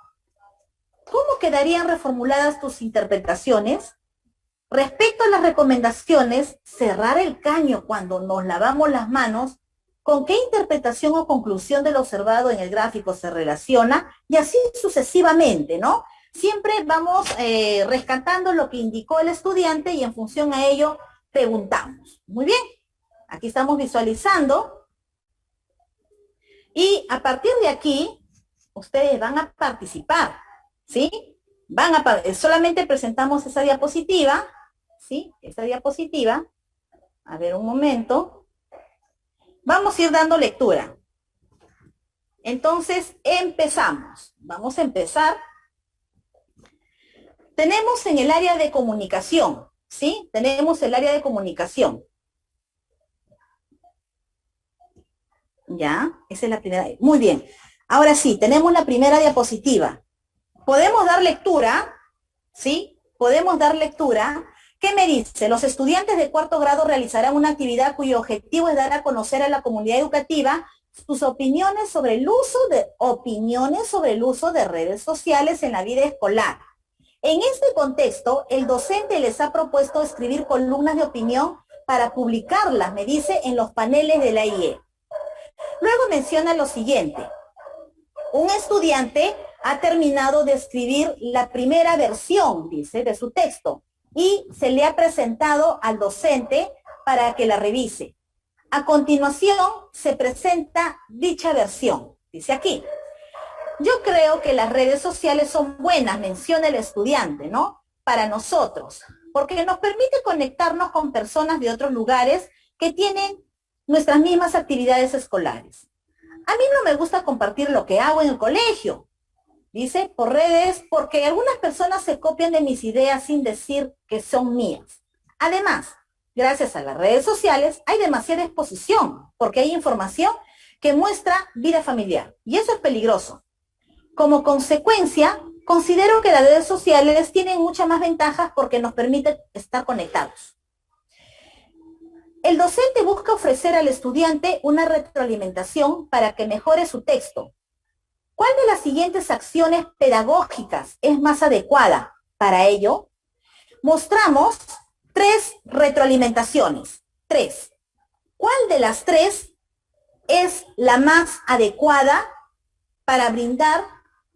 ¿cómo quedarían reformuladas tus interpretaciones? Respecto a las recomendaciones, cerrar el caño cuando nos lavamos las manos, ¿con qué interpretación o conclusión de lo observado en el gráfico se relaciona? Y así sucesivamente, ¿no? Siempre vamos rescatando lo que indicó el estudiante y en función a ello preguntamos. Muy bien, aquí estamos visualizando. Y a partir de aquí, ustedes van a participar, ¿sí? Solamente presentamos esa diapositiva, ¿sí? Esa diapositiva. A ver, un momento. Vamos a ir dando lectura. Entonces, empezamos. Vamos a empezar. Tenemos en el área de comunicación, ¿sí? Tenemos el área de comunicación. Ya, esa es la primera. Muy bien. Ahora sí, tenemos la primera diapositiva. Podemos dar lectura, ¿sí? Podemos dar lectura. ¿Qué me dice? Los estudiantes de cuarto grado realizarán una actividad cuyo objetivo es dar a conocer a la comunidad educativa sus opiniones sobre el uso de redes sociales en la vida escolar. En este contexto, el docente les ha propuesto escribir columnas de opinión para publicarlas, me dice, en los paneles de la IE. Luego menciona lo siguiente. Un estudiante ha terminado de escribir la primera versión, dice, de su texto, y se le ha presentado al docente para que la revise. A continuación, se presenta dicha versión, dice aquí. Yo creo que las redes sociales son buenas, menciona el estudiante, ¿no? Para nosotros, porque nos permite conectarnos con personas de otros lugares que tienen nuestras mismas actividades escolares. A mí no me gusta compartir lo que hago en el colegio, dice, por redes, porque algunas personas se copian de mis ideas sin decir que son mías. Además, gracias a las redes sociales hay demasiada exposición, porque hay información que muestra vida familiar, y eso es peligroso. Como consecuencia, considero que las redes sociales tienen muchas más ventajas porque nos permiten estar conectados. El docente busca ofrecer al estudiante una retroalimentación para que mejore su texto. ¿Cuál de las siguientes acciones pedagógicas es más adecuada? Para ello, mostramos 3 retroalimentaciones. 3. ¿Cuál de las 3 es la más adecuada para brindar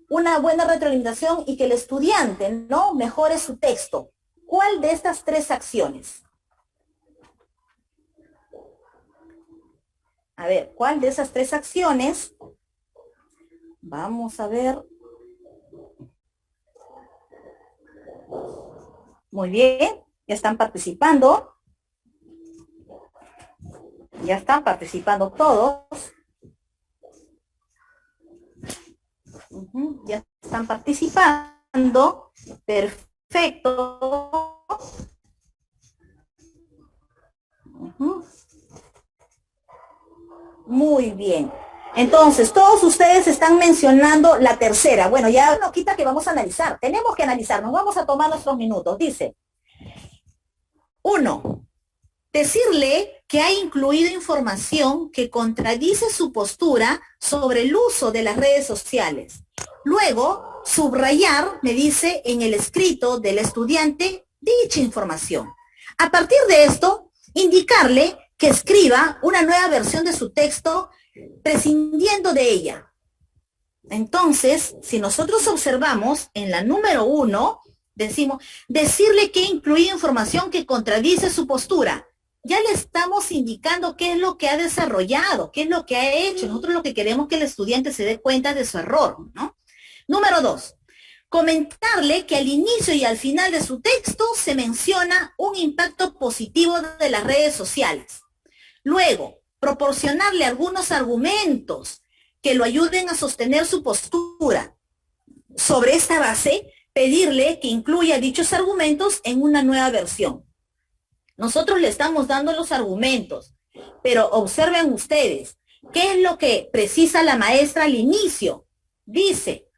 una buena retroalimentación y que el estudiante no mejore su texto? ¿Cuál de estas 3 acciones? A ver, ¿cuál de esas 3 acciones? Vamos a ver. Muy bien, ya están participando. Ya están participando todos. Ya están participando. Perfecto. Muy bien. Entonces, todos ustedes están mencionando la tercera. Bueno, ya no quita que vamos a analizar. Tenemos que analizar. Nos vamos a tomar nuestros minutos. Dice, 1. Decirle que ha incluido información que contradice su postura sobre el uso de las redes sociales. Luego, subrayar, me dice, en el escrito del estudiante dicha información. A partir de esto, indicarle que escriba una nueva versión de su texto prescindiendo de ella. Entonces, si nosotros observamos en la número 1, decimos, decirle que incluye información que contradice su postura. Ya le estamos indicando qué es lo que ha desarrollado, qué es lo que ha hecho. Nosotros lo que queremos es que el estudiante se dé cuenta de su error, ¿no? Número 2, comentarle que al inicio y al final de su texto se menciona un impacto positivo de las redes sociales. Luego, proporcionarle algunos argumentos que lo ayuden a sostener su postura. Sobre esta base, pedirle que incluya dichos argumentos en una nueva versión. Nosotros le estamos dando los argumentos, pero observen ustedes, ¿qué es lo que precisa la maestra al inicio? Dice,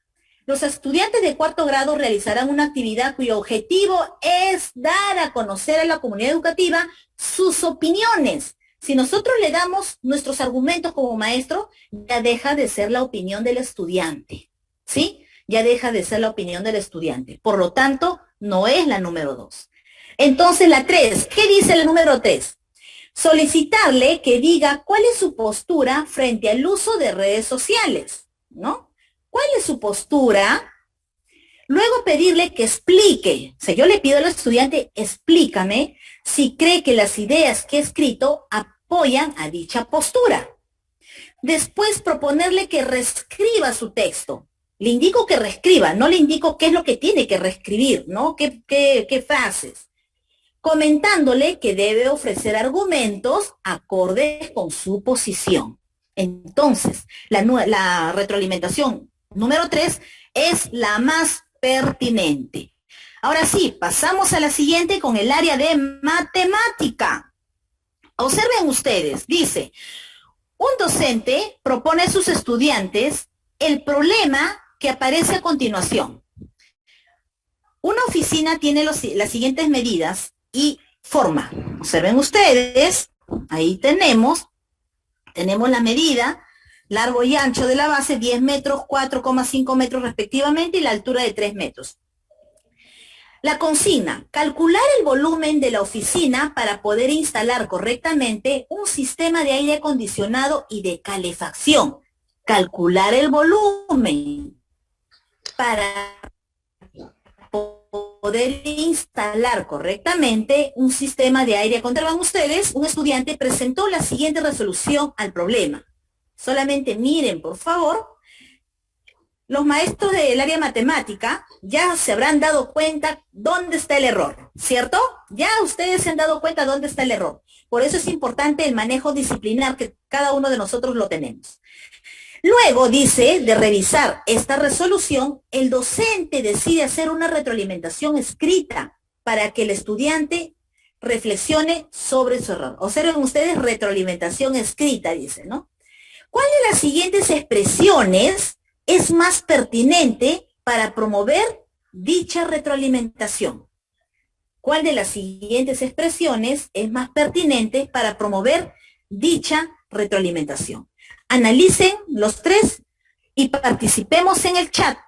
los estudiantes de cuarto grado realizarán una actividad cuyo objetivo es dar a conocer a la comunidad educativa sus opiniones Si nosotros le damos nuestros argumentos como maestro, ya deja de ser la opinión del estudiante, ¿sí? Ya deja de ser la opinión del estudiante. Por lo tanto, no es la número 2. Entonces, la 3, ¿qué dice la número 3? Solicitarle que diga cuál es su postura frente al uso de redes sociales, ¿no? ¿Cuál es su postura? Luego pedirle que explique. O sea, yo le pido al estudiante, explícame si cree que las ideas que he escrito apoyan a dicha postura. Después proponerle que reescriba su texto. Le indico que reescriba, no le indico qué es lo que tiene que reescribir, ¿no? ¿Qué frases? Comentándole que debe ofrecer argumentos acordes con su posición. Entonces, la retroalimentación número 3 es la más pertinente. Ahora sí, pasamos a la siguiente con el área de matemática. Observen ustedes, dice, un docente propone a sus estudiantes el problema que aparece a continuación. Una oficina tiene las siguientes medidas y forma. Observen ustedes, ahí tenemos la medida, largo y ancho de la base, 10 metros, 4,5 metros respectivamente, y la altura de 3 metros. La consigna, calcular el volumen de la oficina para poder instalar correctamente un sistema de aire acondicionado y de calefacción. Calcular el volumen para poder instalar correctamente un sistema de aire acondicionado. Van ustedes, un estudiante presentó la siguiente resolución al problema. Solamente miren, por favor. Los maestros del área matemática ya se habrán dado cuenta dónde está el error, ¿cierto? Ya ustedes se han dado cuenta dónde está el error. Por eso es importante el manejo disciplinar que cada uno de nosotros lo tenemos. Luego, dice, de revisar esta resolución, el docente decide hacer una retroalimentación escrita para que el estudiante reflexione sobre su error. Observen ustedes, retroalimentación escrita, dice, ¿no? ¿Cuál de las siguientes expresiones es más pertinente para promover dicha retroalimentación? ¿Cuál de las siguientes expresiones es más pertinente para promover dicha retroalimentación? Analicen los 3 y participemos en el chat.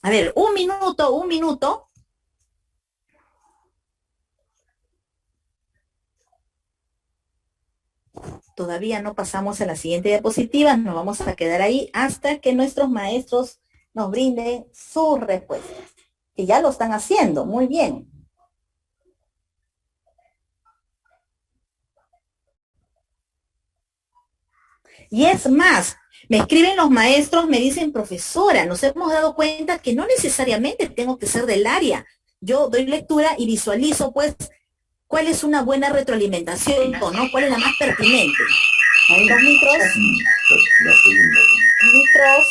A ver, un minuto. Todavía no pasamos a la siguiente diapositiva, nos vamos a quedar ahí hasta que nuestros maestros nos brinden sus respuestas, que ya lo están haciendo, muy bien. Y es más, me escriben los maestros, me dicen, profesora, nos hemos dado cuenta que no necesariamente tengo que ser del área. Yo doy lectura y visualizo, pues, cuál es una buena retroalimentación, ¿no? ¿Cuál es la más pertinente? Ahí los micros. Micros.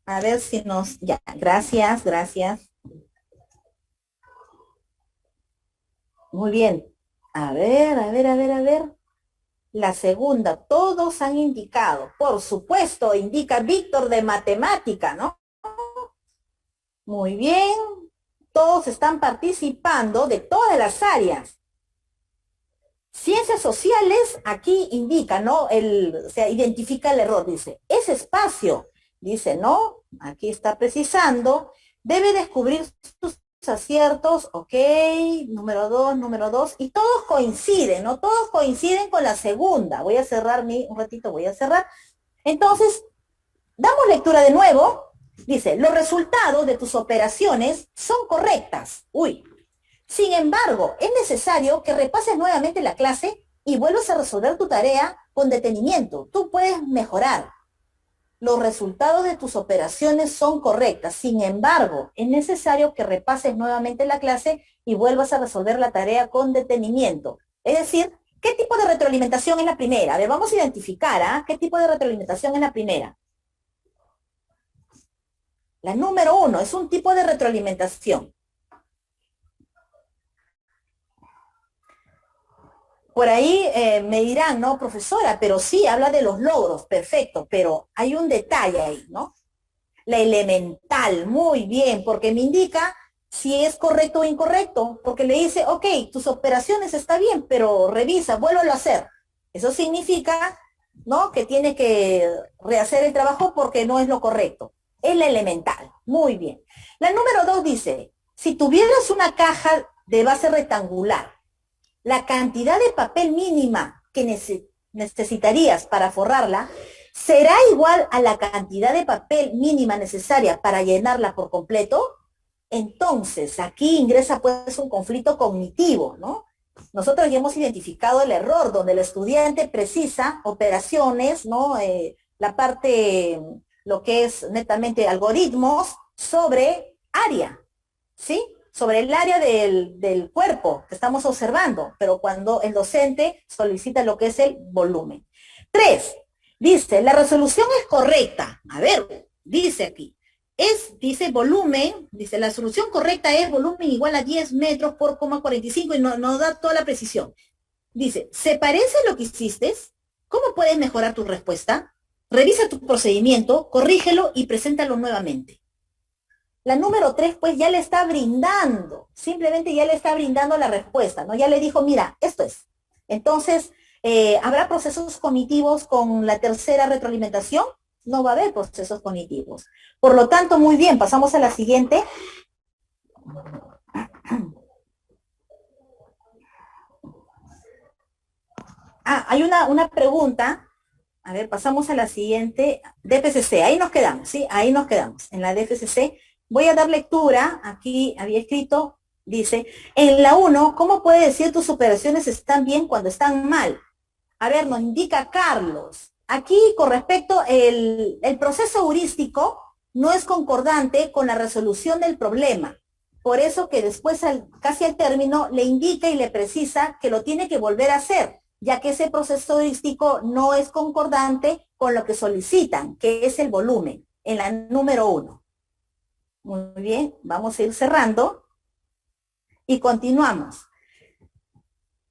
A ver si nos... Ya, gracias. Muy bien. A ver. La segunda, todos han indicado. Por supuesto, indica Víctor de matemática, ¿no? Muy bien. Todos están participando de todas las áreas. Ciencias sociales, aquí indica, ¿no? O sea, identifica el error, dice. Ese espacio, dice, ¿no? Aquí está precisando. Debe descubrir sus aciertos, ok, número 2, y todos coinciden, ¿no? Todos coinciden con la segunda. Voy a cerrar un ratito, voy a cerrar. Entonces, damos lectura de nuevo. Dice, los resultados de tus operaciones son correctas. Sin embargo, es necesario que repases nuevamente la clase y vuelvas a resolver tu tarea con detenimiento. Tú puedes mejorar. Los resultados de tus operaciones son correctas. Sin embargo, es necesario que repases nuevamente la clase y vuelvas a resolver la tarea con detenimiento. Es decir, ¿qué tipo de retroalimentación es la primera? A ver, vamos a identificar, ¿ah? ¿Qué tipo de retroalimentación es la primera? La número 1 es un tipo de retroalimentación. Por ahí me dirán, no, profesora, pero sí, habla de los logros, perfecto, pero hay un detalle ahí, ¿no? La elemental, muy bien, porque me indica si es correcto o incorrecto, porque le dice, ok, tus operaciones está bien, pero revisa, vuélvelo a hacer. Eso significa, ¿no?, que tiene que rehacer el trabajo porque no es lo correcto. Es la elemental. Muy bien. La número 2 dice, si tuvieras una caja de base rectangular, la cantidad de papel mínima que necesitarías para forrarla será igual a la cantidad de papel mínima necesaria para llenarla por completo. Entonces, aquí ingresa pues un conflicto cognitivo, ¿no? Nosotros ya hemos identificado el error donde el estudiante precisa operaciones, ¿no? La parte, lo que es netamente algoritmos sobre área, ¿sí? Sobre el área del cuerpo que estamos observando, pero cuando el docente solicita lo que es el volumen. 3, dice, la resolución es correcta. A ver, dice aquí, dice volumen, dice la solución correcta es volumen igual a 10 metros por 45 y no da toda la precisión. Dice, ¿se parece a lo que hiciste? ¿Cómo puedes mejorar tu respuesta? Revisa tu procedimiento, corrígelo y preséntalo nuevamente. La número 3, pues ya le está brindando, simplemente ya le está brindando la respuesta, ¿no? Ya le dijo, mira, esto es. Entonces, ¿habrá procesos cognitivos con la tercera retroalimentación? No va a haber procesos cognitivos. Por lo tanto, muy bien, pasamos a la siguiente. Hay una pregunta. A ver, pasamos a la siguiente. DPCC, ahí nos quedamos, ¿sí? Ahí nos quedamos, en la DPCC. Voy a dar lectura, aquí había escrito, dice, en la 1, ¿cómo puede decir tus operaciones están bien cuando están mal? A ver, nos indica Carlos. Aquí, con respecto, el proceso heurístico no es concordante con la resolución del problema. Por eso que después, casi al término, le indica y le precisa que lo tiene que volver a hacer, ya que ese proceso heurístico no es concordante con lo que solicitan, que es el volumen, en la número 1. Muy bien, vamos a ir cerrando y continuamos.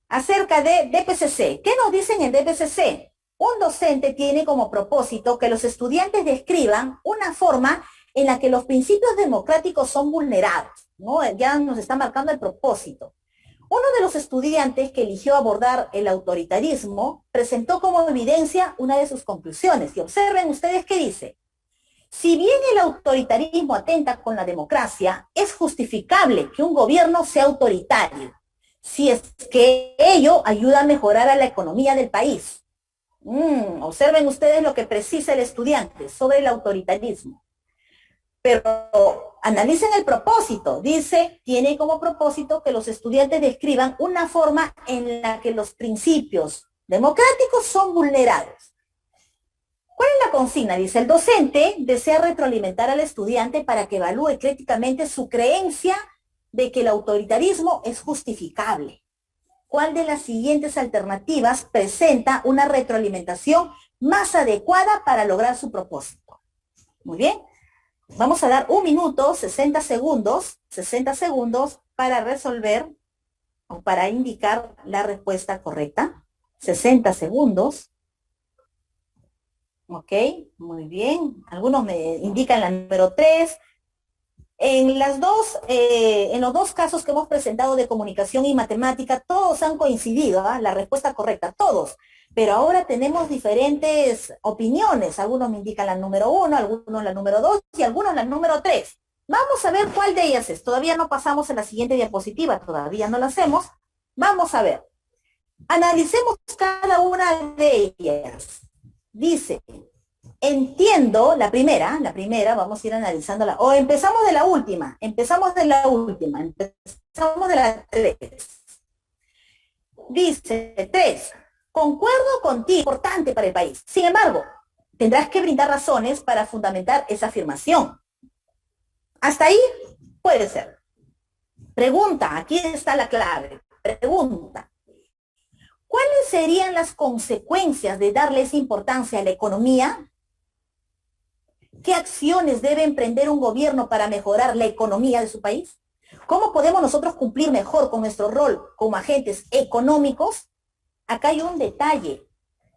Acerca de DPCC, ¿qué nos dicen en DPCC? Un docente tiene como propósito que los estudiantes describan una forma en la que los principios democráticos son vulnerados, ¿no? Ya nos está marcando el propósito. Uno de los estudiantes que eligió abordar el autoritarismo presentó como evidencia una de sus conclusiones. Y observen ustedes qué dice. Si bien el autoritarismo atenta con la democracia, es justificable que un gobierno sea autoritario, si es que ello ayuda a mejorar a la economía del país. Observen ustedes lo que precisa el estudiante sobre el autoritarismo. Pero analicen el propósito. Dice, tiene como propósito que los estudiantes describan una forma en la que los principios democráticos son vulnerados. ¿Cuál es la consigna? Dice, el docente desea retroalimentar al estudiante para que evalúe críticamente su creencia de que el autoritarismo es justificable. ¿Cuál de las siguientes alternativas presenta una retroalimentación más adecuada para lograr su propósito? Muy bien. Vamos a dar 1 minuto, 60 segundos para resolver o para indicar la respuesta correcta. 60 segundos. Ok, muy bien. Algunos me indican la número 3. En los dos casos que hemos presentado de comunicación y matemática, todos han coincidido, ¿eh? La respuesta correcta, todos. Pero ahora tenemos diferentes opiniones. Algunos me indican la número 1, algunos la número 2 y algunos la número 3. Vamos a ver cuál de ellas es. Todavía no pasamos a la siguiente diapositiva, todavía no la hacemos. Vamos a ver. Analicemos cada una de ellas. Dice, entiendo, la primera, vamos a ir analizándola, o empezamos de la última, empezamos de la 3. Dice, 3, concuerdo contigo, importante para el país. Sin embargo, tendrás que brindar razones para fundamentar esa afirmación. Hasta ahí puede ser. Pregunta, aquí está la clave. Pregunta. ¿Cuáles serían las consecuencias de darle esa importancia a la economía? ¿Qué acciones debe emprender un gobierno para mejorar la economía de su país? ¿Cómo podemos nosotros cumplir mejor con nuestro rol como agentes económicos? Acá hay un detalle,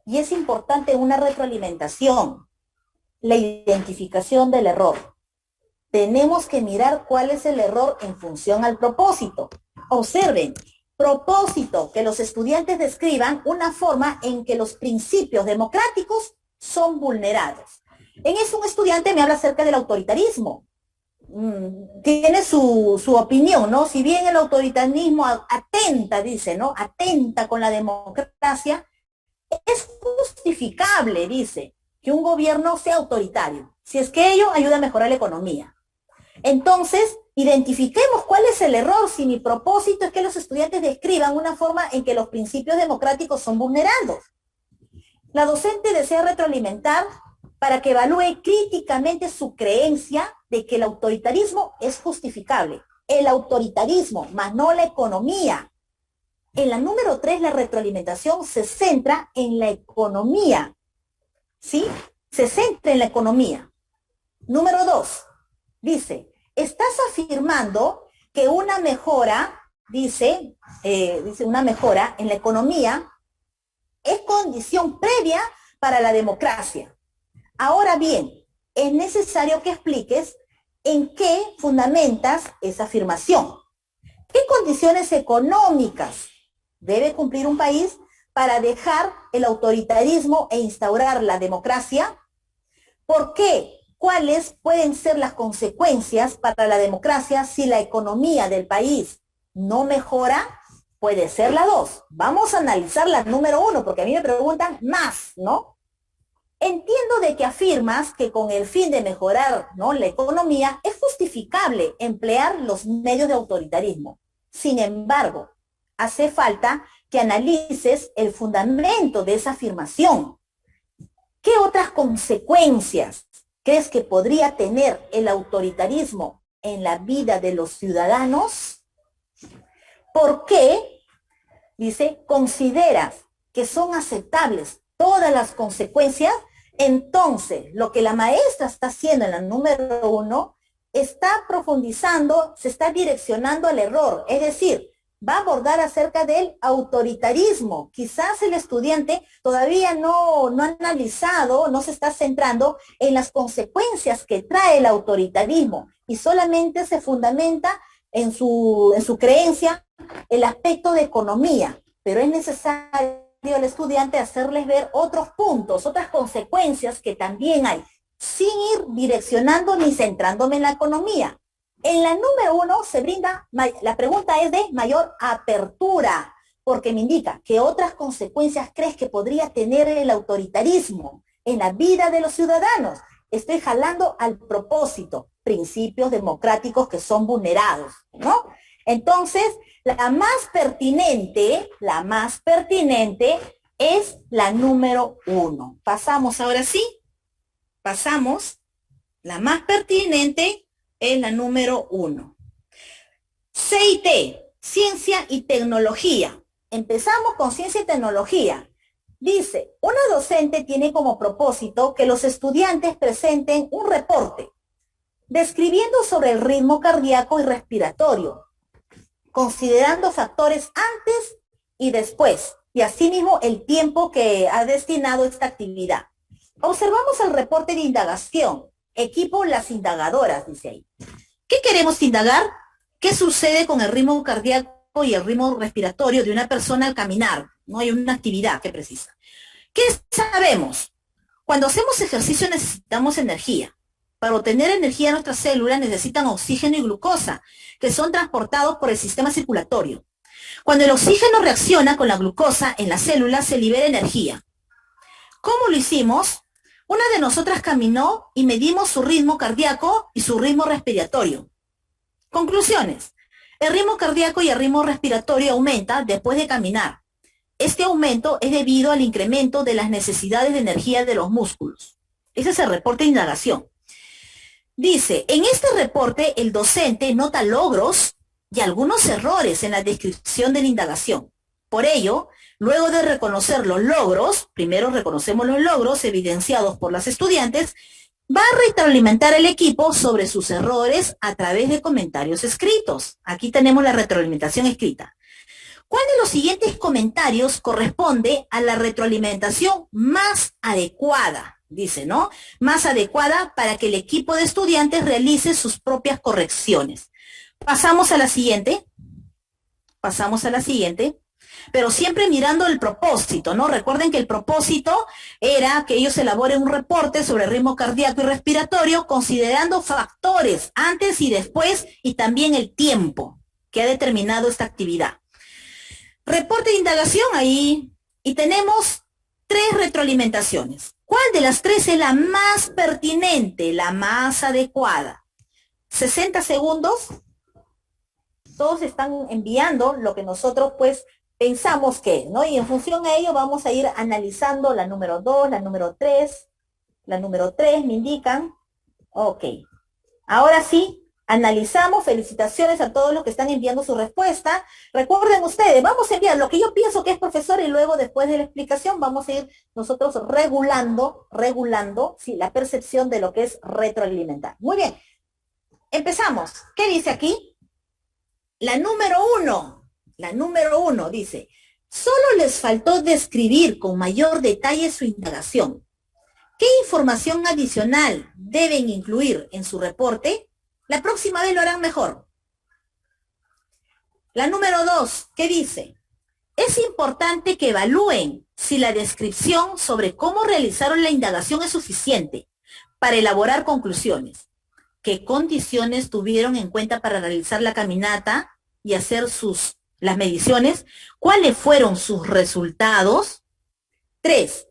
y es importante una retroalimentación, la identificación del error. tenemos que mirar cuál es el error en función al propósito. Observen, propósito, que los estudiantes describan una forma en que los principios democráticos son vulnerados. En eso un estudiante me habla acerca del autoritarismo. Tiene su opinión, ¿no? Si bien el autoritarismo atenta, dice, ¿no? Atenta con la democracia, es justificable, dice, que un gobierno sea autoritario, si es que ello ayuda a mejorar la economía. Entonces, identifiquemos cuál es el error si mi propósito es que los estudiantes describan una forma en que los principios democráticos son vulnerados. La docente desea retroalimentar para que evalúe críticamente su creencia de que el autoritarismo es justificable. El autoritarismo, más no la economía. En la número 3, la retroalimentación se centra en la economía. ¿Sí? Se centra en la economía. Número 2, dice, estás afirmando que una mejora, dice una mejora en la economía es condición previa para la democracia. Ahora bien, es necesario que expliques en qué fundamentas esa afirmación. ¿Qué condiciones económicas debe cumplir un país para dejar el autoritarismo e instaurar la democracia? ¿Por qué? ¿Cuáles pueden ser las consecuencias para la democracia si la economía del país no mejora? Puede ser la 2. Vamos a analizar la número 1, porque a mí me preguntan más, ¿no? Entiendo de que afirmas que con el fin de mejorar, ¿no?, la economía, es justificable emplear los medios de autoritarismo. Sin embargo, hace falta que analices el fundamento de esa afirmación. ¿Qué otras consecuencias crees que podría tener el autoritarismo en la vida de los ciudadanos? ¿Por qué, dice, consideras que son aceptables todas las consecuencias? Entonces, lo que la maestra está haciendo en la número 1, está profundizando, se está direccionando al error, es decir, va a abordar acerca del autoritarismo. Quizás el estudiante todavía no ha analizado, no se está centrando en las consecuencias que trae el autoritarismo y solamente se fundamenta en su creencia el aspecto de economía, pero es necesario al estudiante hacerles ver otros puntos, otras consecuencias que también hay, sin ir direccionando ni centrándome en la economía. En la número 1 se brinda, la pregunta es de mayor apertura, porque me indica qué otras consecuencias crees que podría tener el autoritarismo en la vida de los ciudadanos. Estoy jalando al propósito, principios democráticos que son vulnerados, ¿no? Entonces, la más pertinente es la número 1. Pasamos ahora sí, la más pertinente es la número 1. CIT, ciencia y tecnología. Empezamos con ciencia y tecnología. Dice, una docente tiene como propósito que los estudiantes presenten un reporte describiendo sobre el ritmo cardíaco y respiratorio, considerando factores antes y después, y asimismo el tiempo que ha destinado esta actividad. Observamos el reporte de indagación. Equipo las indagadoras, dice ahí. ¿Qué queremos indagar? ¿Qué sucede con el ritmo cardíaco y el ritmo respiratorio de una persona al caminar? No hay una actividad que precisa. ¿Qué sabemos? Cuando hacemos ejercicio necesitamos energía. Para obtener energía, nuestras células necesitan oxígeno y glucosa, que son transportados por el sistema circulatorio. Cuando el oxígeno reacciona con la glucosa en las células, se libera energía. ¿Cómo lo hicimos? Una de nosotras caminó y medimos su ritmo cardíaco y su ritmo respiratorio. Conclusiones. El ritmo cardíaco y el ritmo respiratorio aumenta después de caminar. Este aumento es debido al incremento de las necesidades de energía de los músculos. Ese es el reporte de indagación. Dice, en este reporte el docente nota logros y algunos errores en la descripción de la indagación. Por ello, luego de reconocer los logros, primero reconocemos los logros evidenciados por las estudiantes, va a retroalimentar el equipo sobre sus errores a través de comentarios escritos. Aquí tenemos la retroalimentación escrita. ¿Cuál de los siguientes comentarios corresponde a la retroalimentación más adecuada? dice, ¿no? Más adecuada para que el equipo de estudiantes realice sus propias correcciones. Pasamos a la siguiente. Pero siempre mirando el propósito, ¿no? Recuerden que el propósito era que ellos elaboren un reporte sobre el ritmo cardíaco y respiratorio, considerando factores antes y después y también el tiempo que ha determinado esta actividad. Reporte de indagación ahí, y tenemos 3 retroalimentaciones. ¿Cuál de las 3 es la más pertinente, la más adecuada? 60 segundos. Todos están enviando lo que nosotros pues pensamos que es, ¿no? Y en función a ello vamos a ir analizando la número 2, la número 3, me indican. Ok. Ahora sí, analizamos. Felicitaciones a todos los que están enviando su respuesta. Recuerden ustedes, vamos a enviar lo que yo pienso que es, profesor, y luego después de la explicación vamos a ir nosotros regulando, sí, la percepción de lo que es retroalimentar. Muy bien. Empezamos. ¿Qué dice aquí? La número uno dice, solo les faltó describir con mayor detalle su indagación. ¿Qué información adicional deben incluir en su reporte? La próxima vez lo harán mejor. La número 2, ¿qué dice? Es importante que evalúen si la descripción sobre cómo realizaron la indagación es suficiente para elaborar conclusiones. ¿Qué condiciones tuvieron en cuenta para realizar la caminata y hacer las mediciones? ¿Cuáles fueron sus resultados? 3.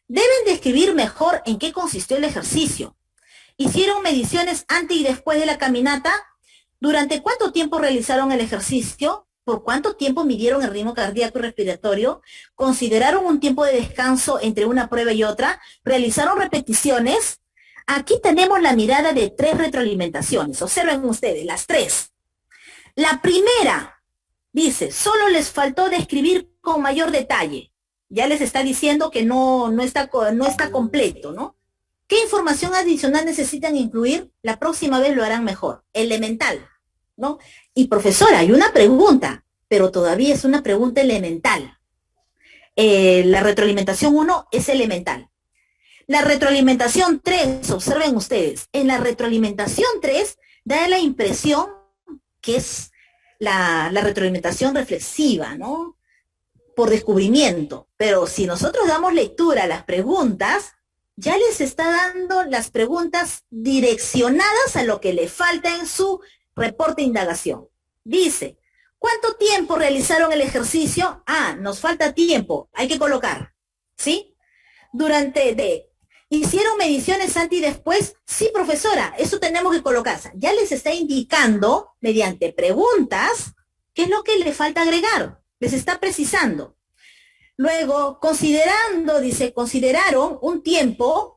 Deben describir mejor en qué consistió el ejercicio. ¿Hicieron mediciones antes y después de la caminata? ¿Durante cuánto tiempo realizaron el ejercicio? ¿Por cuánto tiempo midieron el ritmo cardíaco y respiratorio? ¿Consideraron un tiempo de descanso entre una prueba y otra? ¿Realizaron repeticiones? Aquí tenemos la mirada de 3 retroalimentaciones. Observen ustedes, las 3. La primera dice, solo les faltó describir con mayor detalle. Ya les está diciendo que no está completo, ¿no? ¿Qué información adicional necesitan incluir? La próxima vez lo harán mejor. Elemental, ¿no? Y profesora, hay una pregunta, pero todavía es una pregunta elemental. La retroalimentación 1 es elemental. La retroalimentación 3, observen ustedes, en la retroalimentación 3 da la impresión que es la retroalimentación reflexiva, ¿no? Por descubrimiento. Pero si nosotros damos lectura a las preguntas, ya les está dando las preguntas direccionadas a lo que le falta en su reporte de indagación. Dice, ¿cuánto tiempo realizaron el ejercicio? Ah, nos falta tiempo, hay que colocar, ¿sí? ¿Hicieron mediciones antes y después? Sí, profesora, eso tenemos que colocar. Ya les está indicando, mediante preguntas, qué es lo que le falta agregar. Les está precisando. Luego, consideraron un tiempo,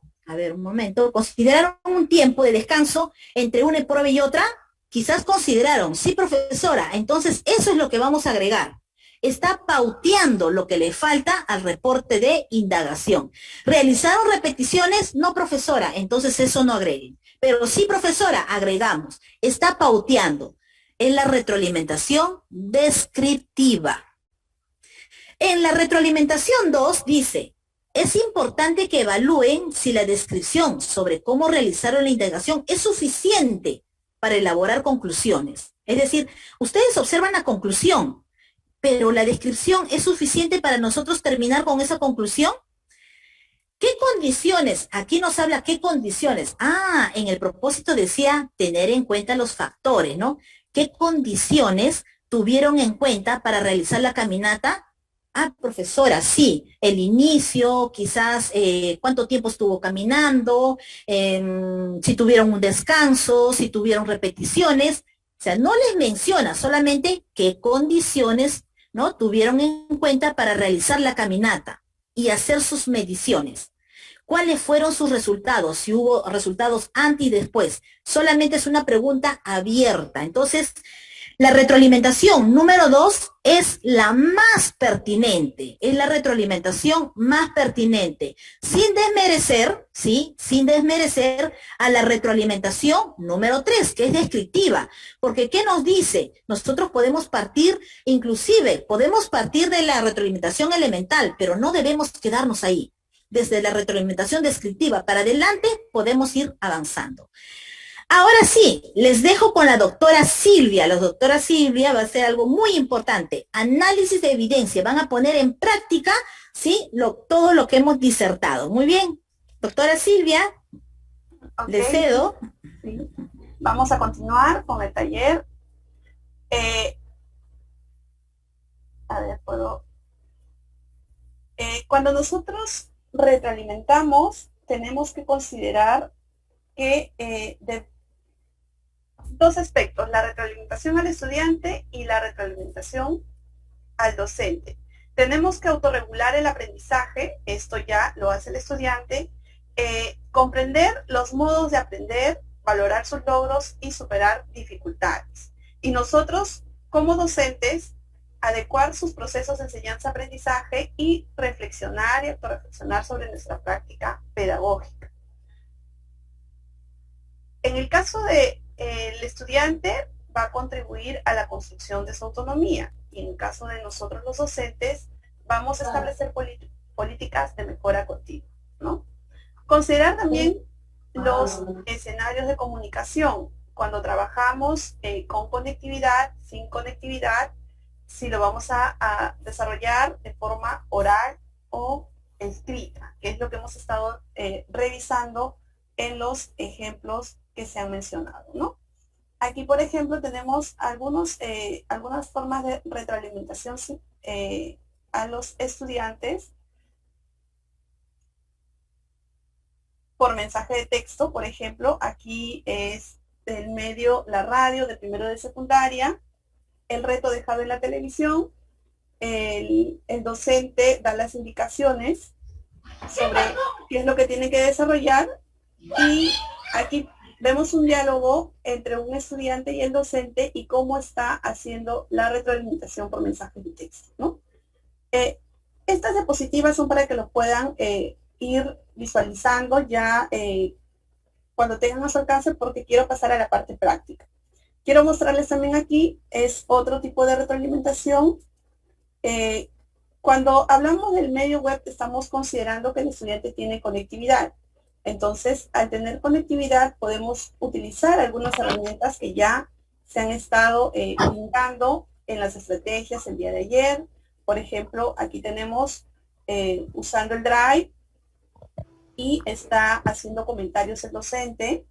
consideraron un tiempo de descanso entre una prueba y otra. Quizás consideraron, sí, profesora, entonces eso es lo que vamos a agregar. Está pauteando lo que le falta al reporte de indagación. ¿Realizaron repeticiones? No, profesora, entonces eso no agreguen. Pero sí, profesora, agregamos. Está pauteando. En la retroalimentación descriptiva. En la retroalimentación 2 dice, es importante que evalúen si la descripción sobre cómo realizaron la indagación es suficiente para elaborar conclusiones. Es decir, ustedes observan la conclusión, pero la descripción es suficiente para nosotros terminar con esa conclusión. ¿Qué condiciones? Aquí nos habla qué condiciones. Ah, en el propósito decía tener en cuenta los factores, ¿no? ¿Qué condiciones tuvieron en cuenta para realizar la caminata? Ah, profesora, sí, el inicio, quizás cuánto tiempo estuvo caminando, si tuvieron un descanso, si tuvieron repeticiones. O sea, no les menciona solamente qué condiciones, ¿no?, tuvieron en cuenta para realizar la caminata y hacer sus mediciones. ¿Cuáles fueron sus resultados? Si hubo resultados antes y después. Solamente es una pregunta abierta. Entonces, la retroalimentación número 2 es la más pertinente, es la retroalimentación más pertinente, sin desmerecer, ¿sí? Sin desmerecer a la retroalimentación número 3, que es descriptiva, porque ¿qué nos dice? Nosotros podemos partir, inclusive, podemos partir de la retroalimentación elemental, pero no debemos quedarnos ahí. desde la retroalimentación descriptiva para adelante, podemos ir avanzando. Ahora sí, les dejo con la doctora Silvia. La doctora Silvia va a hacer algo muy importante. Análisis de evidencia. Van a poner en práctica, ¿sí? Todo lo que hemos disertado. Muy bien. Doctora Silvia, le cedo. Sí. Vamos a continuar con el taller. A ver, puedo... cuando nosotros retroalimentamos, tenemos que considerar que de dos aspectos, la retroalimentación al estudiante y la retroalimentación al docente. Tenemos que autorregular el aprendizaje, esto ya lo hace el estudiante, comprender los modos de aprender, valorar sus logros y superar dificultades. Y nosotros, como docentes, adecuar sus procesos de enseñanza-aprendizaje y reflexionar y autorreflexionar sobre nuestra práctica pedagógica. En el caso de el estudiante va a contribuir a la construcción de su autonomía y en el caso de nosotros los docentes vamos a establecer políticas de mejora continua, ¿no? Considerar también los escenarios de comunicación cuando trabajamos con conectividad, sin conectividad, si lo vamos a desarrollar de forma oral o escrita, que es lo que hemos estado revisando en los ejemplos que se han mencionado, ¿no? Aquí, por ejemplo, tenemos algunas formas de retroalimentación a los estudiantes por mensaje de texto, por ejemplo. Aquí es el medio, la radio de primero de secundaria, el reto dejado en la televisión, el docente da las indicaciones sobre qué es lo que tiene que desarrollar y aquí vemos un diálogo entre un estudiante y el docente y cómo está haciendo la retroalimentación por mensaje de texto, ¿no? Estas diapositivas son para que los puedan ir visualizando ya cuando tengan a su alcance porque quiero pasar a la parte práctica. Quiero mostrarles también aquí, es otro tipo de retroalimentación. Cuando hablamos del medio web estamos considerando que el estudiante tiene conectividad. Entonces, al tener conectividad, podemos utilizar algunas herramientas que ya se han estado brindando en las estrategias el día de ayer. Por ejemplo, aquí tenemos usando el Drive y está haciendo comentarios el docente.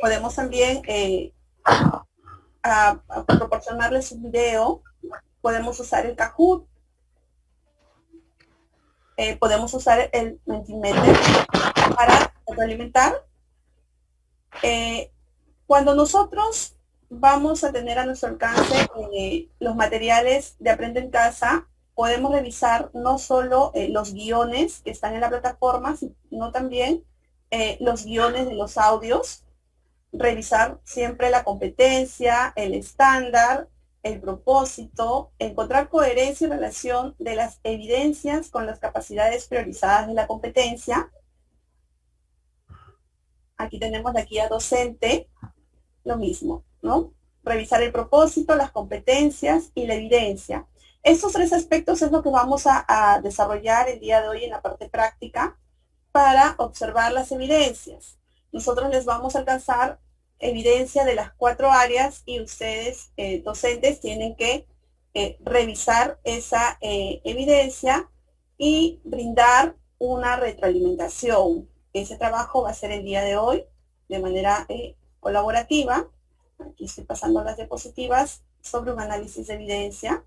Podemos también proporcionarles un video. Podemos usar el Kahoot. Podemos usar el Mentimeter para retroalimentar. Cuando nosotros vamos a tener a nuestro alcance los materiales de Aprende en Casa, podemos revisar no solo los guiones que están en la plataforma, sino también los guiones de los audios, revisar siempre la competencia, el estándar, el propósito, encontrar coherencia y relación de las evidencias con las capacidades priorizadas de la competencia. Aquí tenemos de aquí a docente, lo mismo, ¿no? Revisar el propósito, las competencias y la evidencia. Estos tres aspectos es lo que vamos a desarrollar el día de hoy en la parte práctica para observar las evidencias. Nosotros les vamos a alcanzar evidencia de las 4 áreas y ustedes, docentes, tienen que revisar esa evidencia y brindar una retroalimentación. Ese trabajo va a ser el día de hoy de manera colaborativa. Aquí estoy pasando las diapositivas sobre un análisis de evidencia,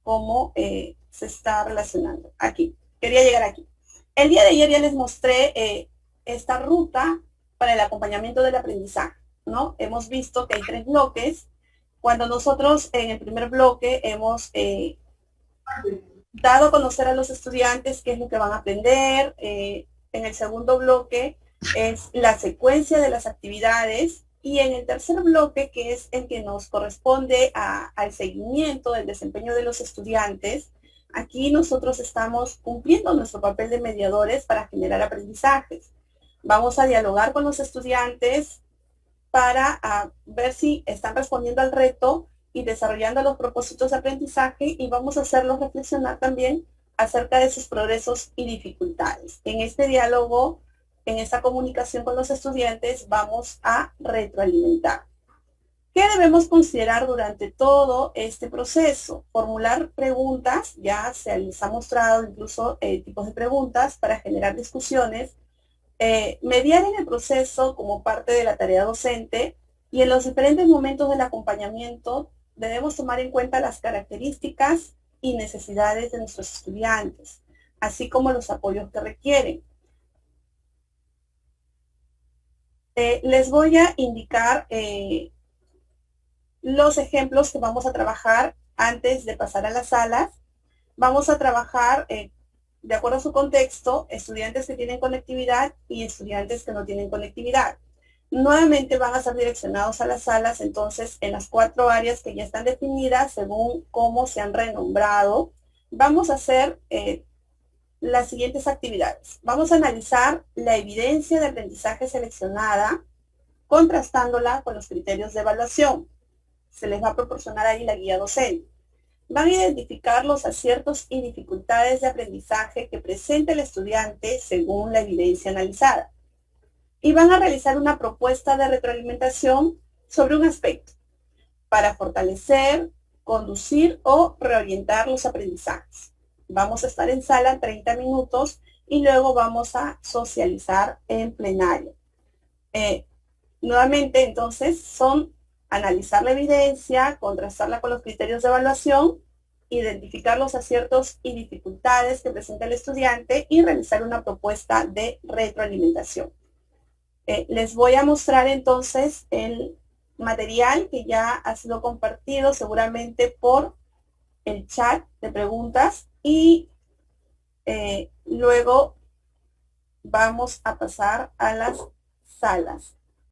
cómo se está relacionando. Aquí, quería llegar aquí. El día de ayer ya les mostré esta ruta para el acompañamiento del aprendizaje, ¿no? Hemos visto que hay 3 bloques. Cuando nosotros en el primer bloque hemos dado a conocer a los estudiantes qué es lo que van a aprender, en el segundo bloque es la secuencia de las actividades y en el tercer bloque, que es el que nos corresponde al seguimiento del desempeño de los estudiantes, aquí nosotros estamos cumpliendo nuestro papel de mediadores para generar aprendizajes. Vamos a dialogar con los estudiantes para ver si están respondiendo al reto y desarrollando los propósitos de aprendizaje y vamos a hacerlos reflexionar también acerca de sus progresos y dificultades. En este diálogo, en esta comunicación con los estudiantes, vamos a retroalimentar. ¿Qué debemos considerar durante todo este proceso? Formular preguntas, ya se les ha mostrado incluso tipos de preguntas para generar discusiones, mediar en el proceso como parte de la tarea docente, y en los diferentes momentos del acompañamiento debemos tomar en cuenta las características y necesidades de nuestros estudiantes, así como los apoyos que requieren. Les voy a indicar los ejemplos que vamos a trabajar antes de pasar a las salas. Vamos a trabajar, de acuerdo a su contexto, estudiantes que tienen conectividad y estudiantes que no tienen conectividad. Nuevamente van a ser direccionados a las salas, entonces, en las 4 áreas que ya están definidas, según cómo se han renombrado. Vamos a hacer las siguientes actividades. Vamos a analizar la evidencia de aprendizaje seleccionada, contrastándola con los criterios de evaluación. Se les va a proporcionar ahí la guía docente. Van a identificar los aciertos y dificultades de aprendizaje que presenta el estudiante según la evidencia analizada. Y van a realizar una propuesta de retroalimentación sobre un aspecto para fortalecer, conducir o reorientar los aprendizajes. Vamos a estar en sala 30 minutos y luego vamos a socializar en plenario. Nuevamente, entonces, son analizar la evidencia, contrastarla con los criterios de evaluación, identificar los aciertos y dificultades que presenta el estudiante y realizar una propuesta de retroalimentación. Les voy a mostrar entonces el material que ya ha sido compartido seguramente por el chat de preguntas y luego vamos a pasar a las salas.